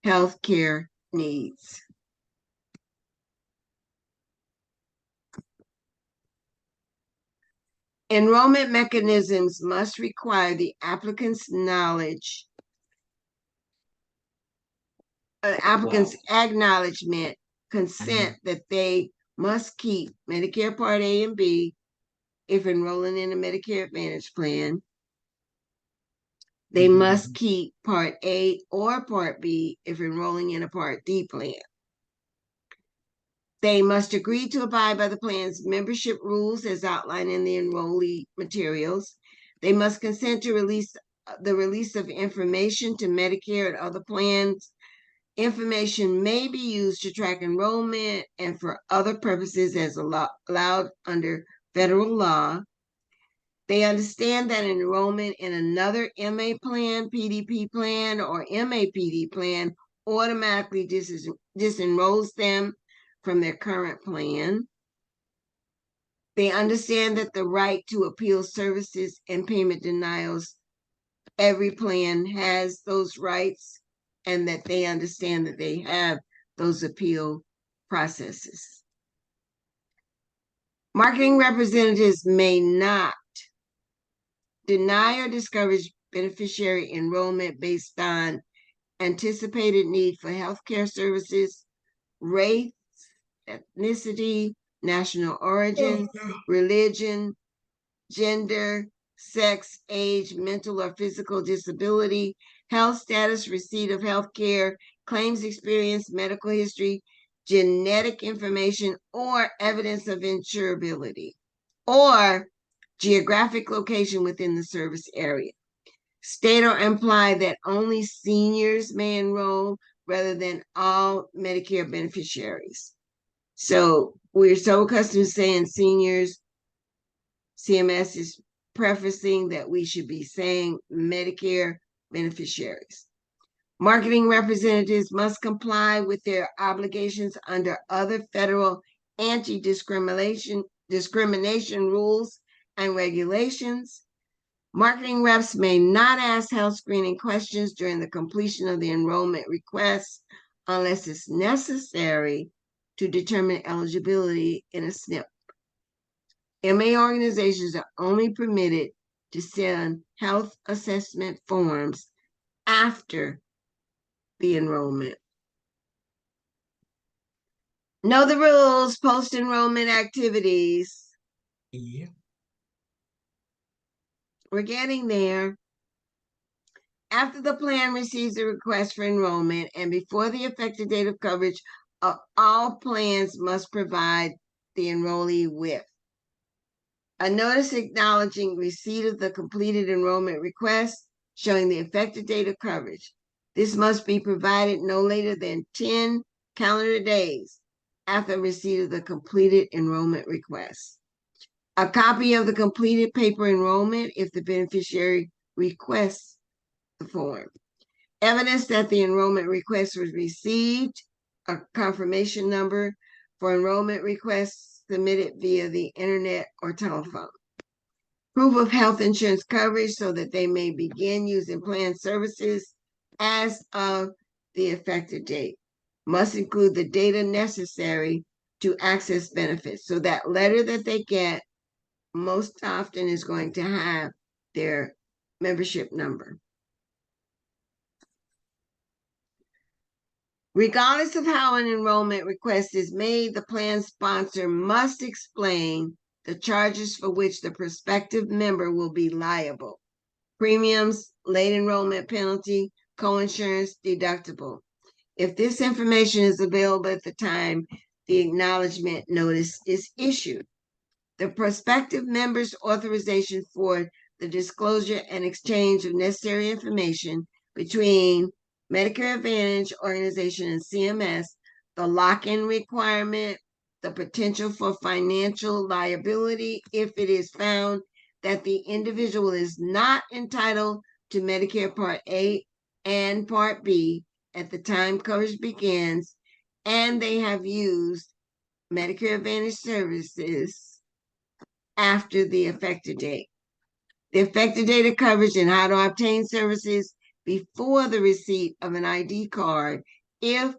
healthcare needs. Enrollment mechanisms must require the applicant's acknowledgement, consent that they must keep Medicare Part A and B if enrolling in a Medicare Advantage plan. They must keep Part A or Part B if enrolling in a Part D plan. They must agree to abide by the plan's membership rules as outlined in the enrollee materials. They must consent to the release of information to Medicare and other plans. Information may be used to track enrollment and for other purposes as allowed under federal law. They understand that enrollment in another MA plan, PDP plan, or MAPD plan automatically disenrolls them from their current plan. They understand that the right to appeal services and payment denials, every plan has those rights, and that they understand that they have those appeal processes. Marketing representatives may not deny or discourage beneficiary enrollment based on anticipated need for healthcare services, race, ethnicity, national origin, religion, gender, sex, age, mental or physical disability, health status, receipt of health care, claims experience, medical history, genetic information, or evidence of insurability, or geographic location within the service area. State or imply that only seniors may enroll rather than all Medicare beneficiaries. So we're so accustomed to saying seniors. CMS is prefacing that we should be saying Medicare beneficiaries. Marketing representatives must comply with their obligations under other federal anti-discrimination rules and regulations. Marketing reps may not ask health screening questions during the completion of the enrollment request unless it's necessary to determine eligibility in a SNP. MA organizations are only permitted to send health assessment forms after the enrollment. Know the rules, post-enrollment activities. Yeah. We're getting there. After the plan receives a request for enrollment and before the effective date of coverage, all plans must provide the enrollee with a notice acknowledging receipt of the completed enrollment request showing the effective date of coverage. This must be provided no later than 10 calendar days after receipt of the completed enrollment request. A copy of the completed paper enrollment if the beneficiary requests the form. Evidence that the enrollment request was received, a confirmation number for enrollment requests submitted via the internet or telephone. Proof of health insurance coverage so that they may begin using plan services as of the effective date. Must include the data necessary to access benefits. So that letter that they get most often is going to have their membership number. Regardless of how an enrollment request is made, the plan sponsor must explain the charges for which the prospective member will be liable. Premiums, late enrollment penalty, coinsurance, deductible. If this information is available at the time the acknowledgement notice is issued, the prospective member's authorization for the disclosure and exchange of necessary information between Medicare Advantage organization and CMS, the lock-in requirement, the potential for financial liability if it is found that the individual is not entitled to Medicare Part A and Part B at the time coverage begins, and they have used Medicare Advantage services after the effective date. The effective date of coverage and how to obtain services before the receipt of an ID card if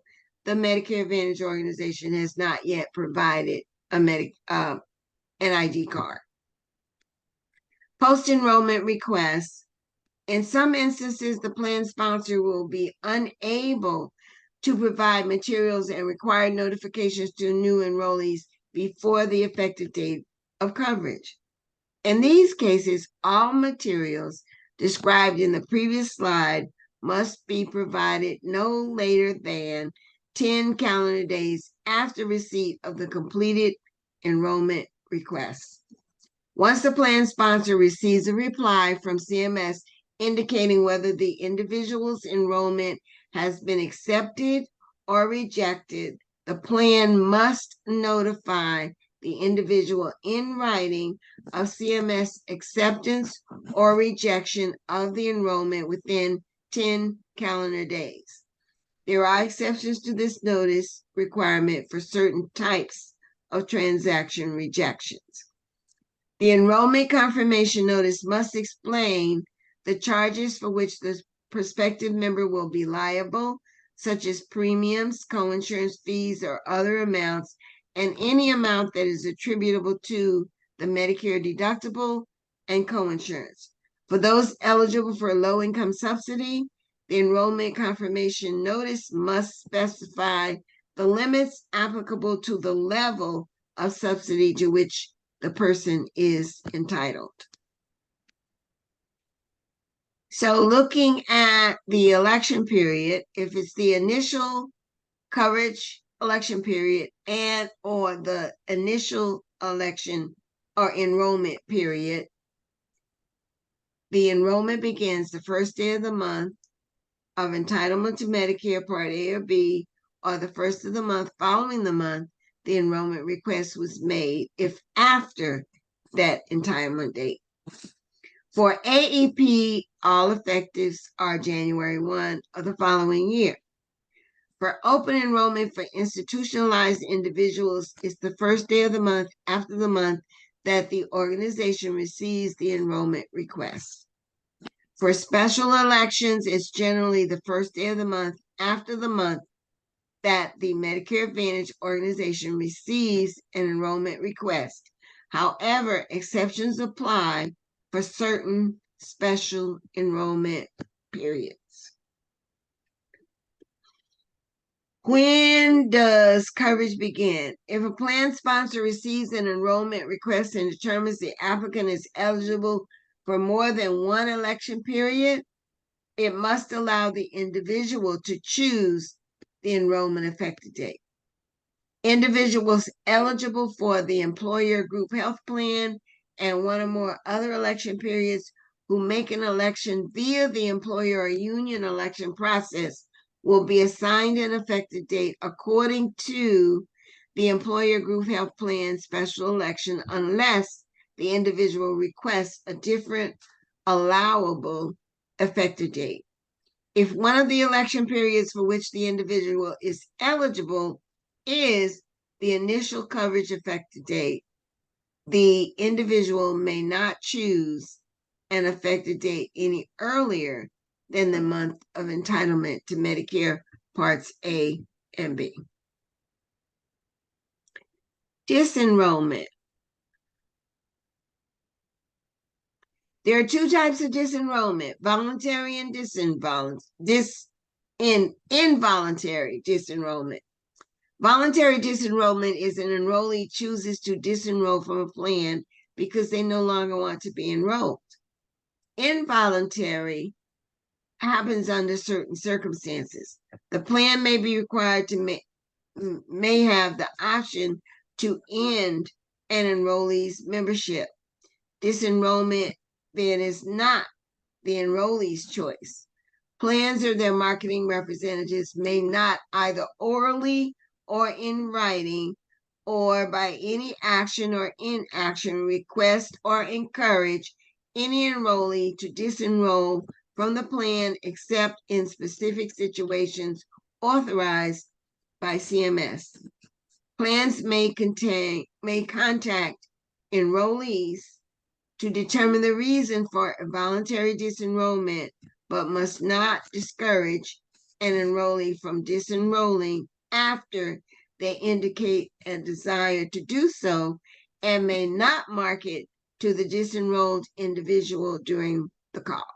the Medicare Advantage organization has not yet provided an ID card. Post-enrollment requests. In some instances, the plan sponsor will be unable to provide materials and required notifications to new enrollees before the effective date of coverage. In these cases, all materials described in the previous slide must be provided no later than 10 calendar days after receipt of the completed enrollment request. Once the plan sponsor receives a reply from CMS indicating whether the individual's enrollment has been accepted or rejected, the plan must notify the individual in writing of CMS acceptance or rejection of the enrollment within 10 calendar days. There are exceptions to this notice requirement for certain types of transaction rejections. The enrollment confirmation notice must explain the charges for which the prospective member will be liable, such as premiums, coinsurance fees, or other amounts, and any amount that is attributable to the Medicare deductible and coinsurance. For those eligible for a low-income subsidy, the enrollment confirmation notice must specify the limits applicable to the level of subsidy to which the person is entitled. So looking at the election period, if it's the initial coverage election period and or the initial election or enrollment period, the enrollment begins the first day of the month of entitlement to Medicare Part A or B, or the first of the month following the month the enrollment request was made, if after that entitlement date. For AEP, all effectives are January 1 of the following year. For open enrollment for institutionalized individuals, it's the first day of the month after the month that the organization receives the enrollment request. For special elections, it's generally the first day of the month after the month that the Medicare Advantage organization receives an enrollment request. However, exceptions apply for certain special enrollment periods. When does coverage begin? If a plan sponsor receives an enrollment request and determines the applicant is eligible for more than one election period, it must allow the individual to choose the enrollment effective date. Individuals eligible for the employer group health plan and one or more other election periods who make an election via the employer or union election process will be assigned an effective date according to the employer group health plan special election unless the individual requests a different allowable effective date. If one of the election periods for which the individual is eligible is the initial coverage effective date, the individual may not choose an effective date any earlier than the month of entitlement to Medicare Parts A and B. Disenrollment. There are two types of disenrollment: voluntary and involuntary disenrollment. Voluntary disenrollment is an enrollee chooses to disenroll from a plan because they no longer want to be enrolled. Involuntary happens under certain circumstances. The plan may be required to may have the option to end an enrollee's membership. Disenrollment then is not the enrollee's choice. Plans or their marketing representatives may not either orally or in writing or by any action or inaction request or encourage any enrollee to disenroll from the plan except in specific situations authorized by CMS. Plans may contact enrollees to determine the reason for a voluntary disenrollment, but must not discourage an enrollee from disenrolling after they indicate a desire to do so, and may not market to the disenrolled individual during the call.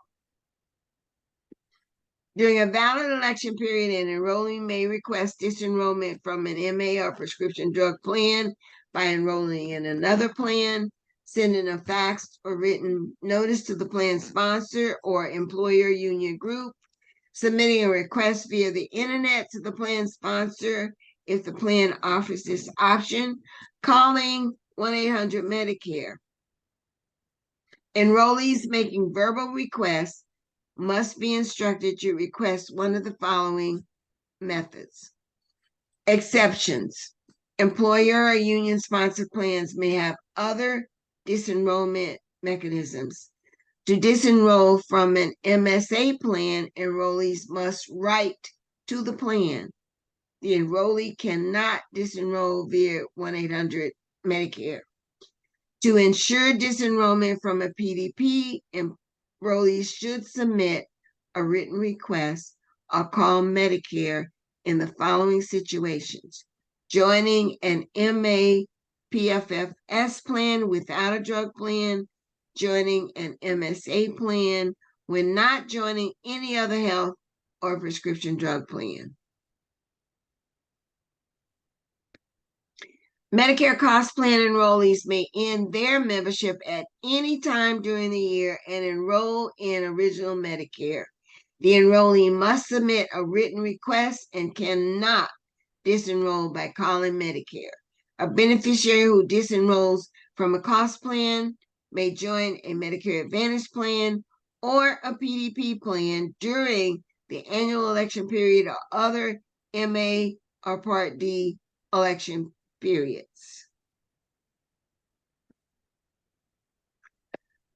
During a valid election period, an enrollee may request disenrollment from an MA or prescription drug plan by enrolling in another plan, sending a fax or written notice to the plan sponsor or employer union group, submitting a request via the internet to the plan sponsor if the plan offers this option, calling 1-800-Medicare. Enrollees making verbal requests must be instructed to request one of the following methods. Exceptions. Employer or union sponsored plans may have other disenrollment mechanisms. To disenroll from an MSA plan, enrollees must write to the plan. The enrollee cannot disenroll via 1-800-Medicare. To ensure disenrollment from a PDP, enrollees should submit a written request or call Medicare in the following situations: joining an MA PFFS plan without a drug plan, joining an MSA plan when not joining any other health or prescription drug plan. Medicare cost plan enrollees may end their membership at any time during the year and enroll in original Medicare. The enrollee must submit a written request and cannot disenroll by calling Medicare. A beneficiary who disenrolls from a cost plan may join a Medicare Advantage plan or a PDP plan during the annual election period or other MA or Part D election periods.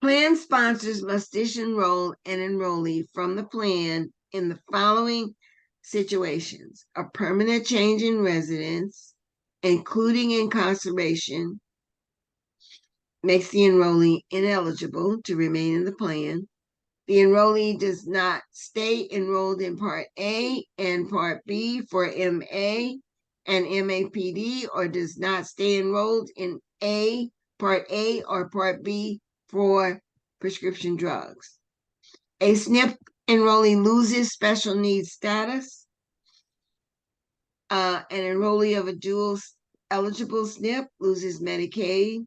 Plan sponsors must disenroll an enrollee from the plan in the following situations: a permanent change in residence, including incarceration, makes the enrollee ineligible to remain in the plan. The enrollee does not stay enrolled in Part A and Part B for MA and MAPD, or does not stay enrolled in Part A or Part B for prescription drugs. A SNP enrollee loses special needs status. An enrollee of a dual eligible SNP loses Medicaid.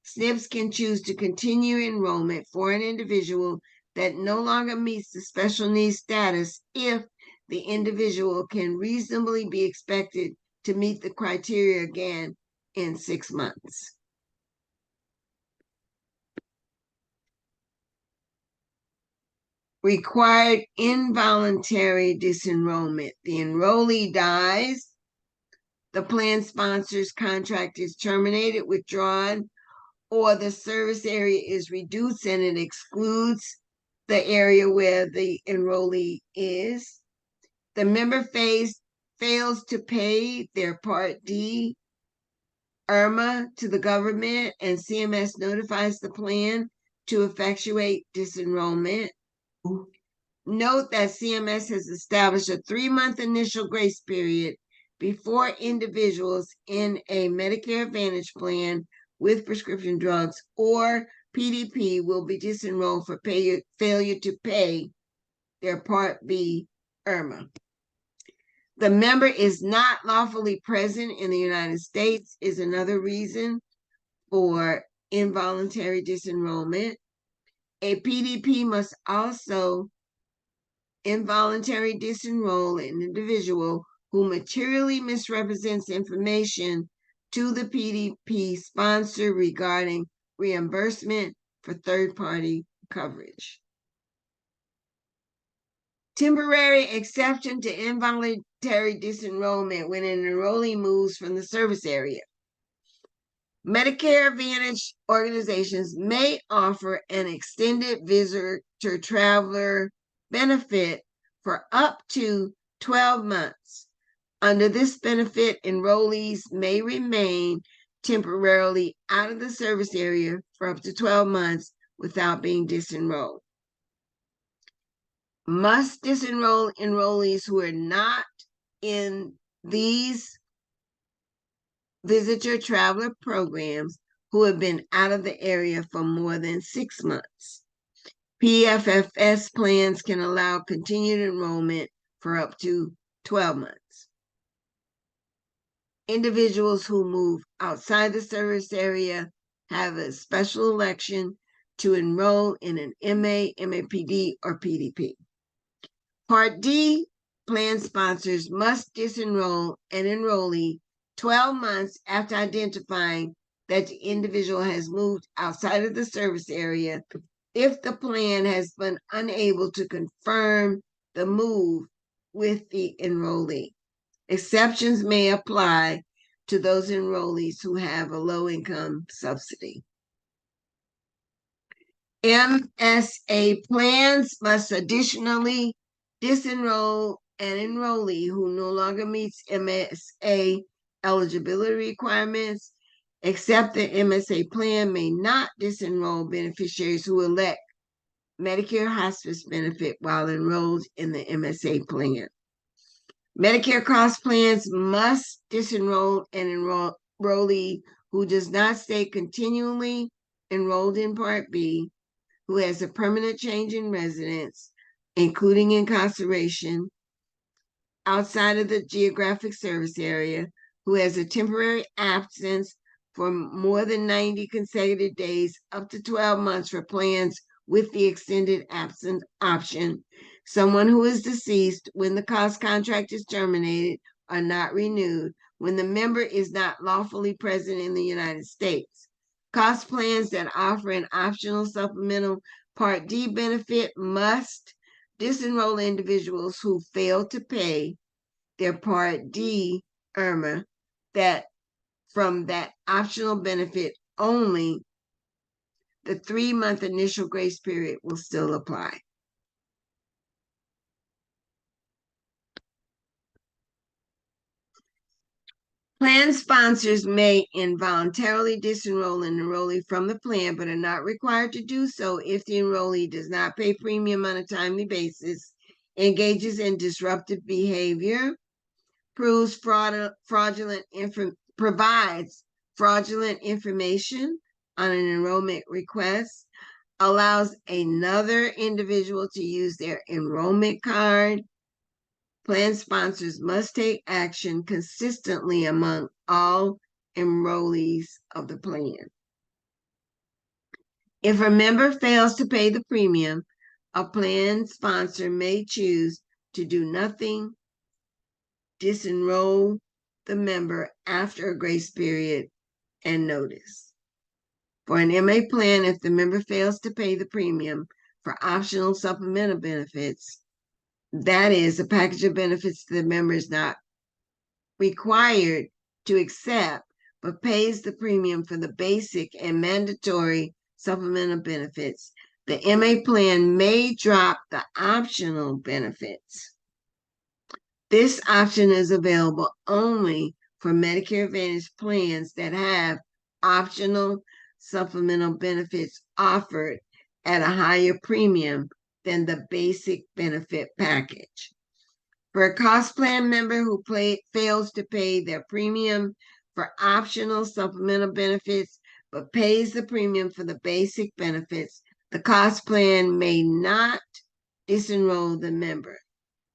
SNPs can choose to continue enrollment for an individual that no longer meets the special needs status if the individual can reasonably be expected to meet the criteria again in 6 months. Required involuntary disenrollment. The enrollee dies, the plan sponsor's contract is terminated, withdrawn, or the service area is reduced and it excludes the area where the enrollee is. The member fails to pay their Part D IRMA to the government, and CMS notifies the plan to effectuate disenrollment. Note that CMS has established a 3-month initial grace period before individuals in a Medicare Advantage plan with prescription drugs or PDP will be disenrolled for failure to pay their Part B IRMA. The member is not lawfully present in the United States is another reason for involuntary disenrollment. A PDP must also involuntary disenroll an individual who materially misrepresents information to the PDP sponsor regarding reimbursement for third-party coverage. Temporary exception to involuntary disenrollment when an enrollee moves from the service area. Medicare Advantage organizations may offer an extended visitor traveler benefit for up to 12 months. Under this benefit, enrollees may remain temporarily out of the service area for up to 12 months without being disenrolled. Must disenroll enrollees who are not in these visitor traveler programs who have been out of the area for more than 6 months. PFFS plans can allow continued enrollment for up to 12 months. Individuals who move outside the service area have a special election to enroll in an MA, MAPD, or PDP. Part D plan sponsors must disenroll an enrollee 12 months after identifying that the individual has moved outside of the service area if the plan has been unable to confirm the move with the enrollee. Exceptions may apply to those enrollees who have a low-income subsidy. MSA plans must additionally disenroll an enrollee who no longer meets MSA eligibility requirements, except the MSA plan may not disenroll beneficiaries who elect Medicare hospice benefit while enrolled in the MSA plan. Medicare cost plans must disenroll an enrollee who does not stay continually enrolled in Part B, who has a permanent change in residence, including incarceration, outside of the geographic service area, who has a temporary absence for more than 90 consecutive days, up to 12 months for plans with the extended absence option, someone who is deceased when the cost contract is terminated or not renewed, when the member is not lawfully present in the United States. Cost plans that offer an optional supplemental Part D benefit must disenroll individuals who fail to pay their Part D IRMA that from that optional benefit only. The 3-month initial grace period will still apply. Plan sponsors may involuntarily disenroll an enrollee from the plan, but are not required to do so if the enrollee does not pay premium on a timely basis, engages in disruptive behavior, provides fraudulent information on an enrollment request, allows another individual to use their enrollment card, plan sponsors must take action consistently among all enrollees of the plan. If a member fails to pay the premium, a plan sponsor may choose to do nothing, disenroll the member after a grace period and notice. For an MA plan, if the member fails to pay the premium for optional supplemental benefits, that is, a package of benefits the member is not required to accept, but pays the premium for the basic and mandatory supplemental benefits, the MA plan may drop the optional benefits. This option is available only for Medicare Advantage plans that have optional supplemental benefits offered at a higher premium than the basic benefit package. For a cost plan member who fails to pay their premium for optional supplemental benefits but pays the premium for the basic benefits, the cost plan may not disenroll the member.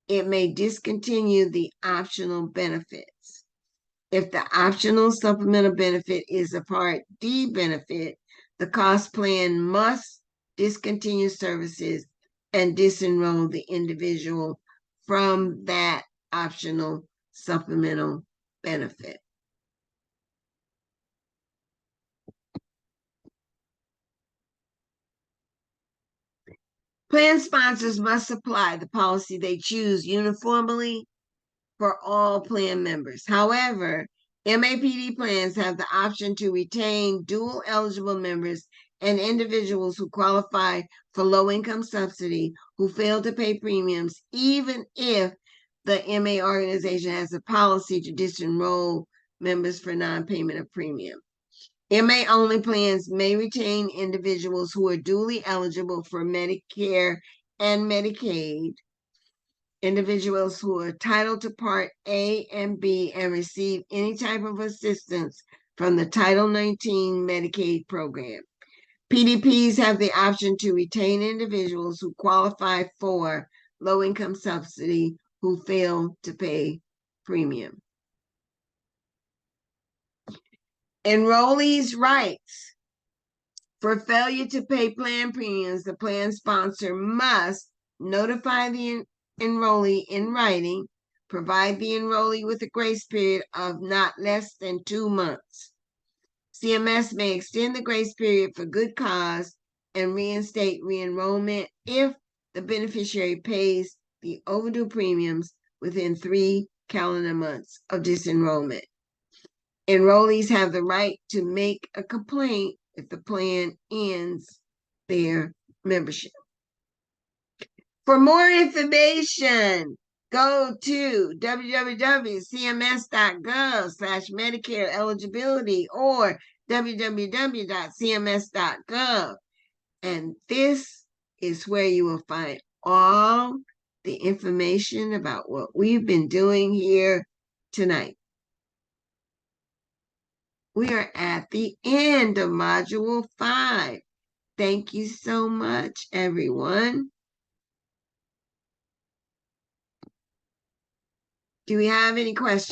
It may discontinue the optional benefits. If the optional supplemental benefit is a Part D benefit, the cost plan must discontinue services and disenroll the individual from that optional supplemental benefit. Plan sponsors must apply the policy they choose uniformly for all plan members. However, MAPD plans have the option to retain dual eligible members and individuals who qualify for low-income subsidy who fail to pay premiums, even if the MA organization has a policy to disenroll members for non-payment of premium. MA-only plans may retain individuals who are duly eligible for Medicare and Medicaid, individuals who are entitled to Part A and B and receive any type of assistance from the Title 19 Medicaid program. PDPs have the option to retain individuals who qualify for low-income subsidy who fail to pay premium. Enrollees' rights. For failure to pay plan premiums, the plan sponsor must notify the enrollee in writing, provide the enrollee with a grace period of not less than 2 months. CMS may extend the grace period for good cause and reinstate re-enrollment if the beneficiary pays the overdue premiums within 3 calendar months of disenrollment. Enrollees have the right to make a complaint if the plan ends their membership. For more information, go to www.cms.gov/Medicare eligibility or www.cms.gov. And this is where you will find all the information about what we've been doing here tonight. We are at the end of Module 5. Thank you so much, everyone. Do we have any questions?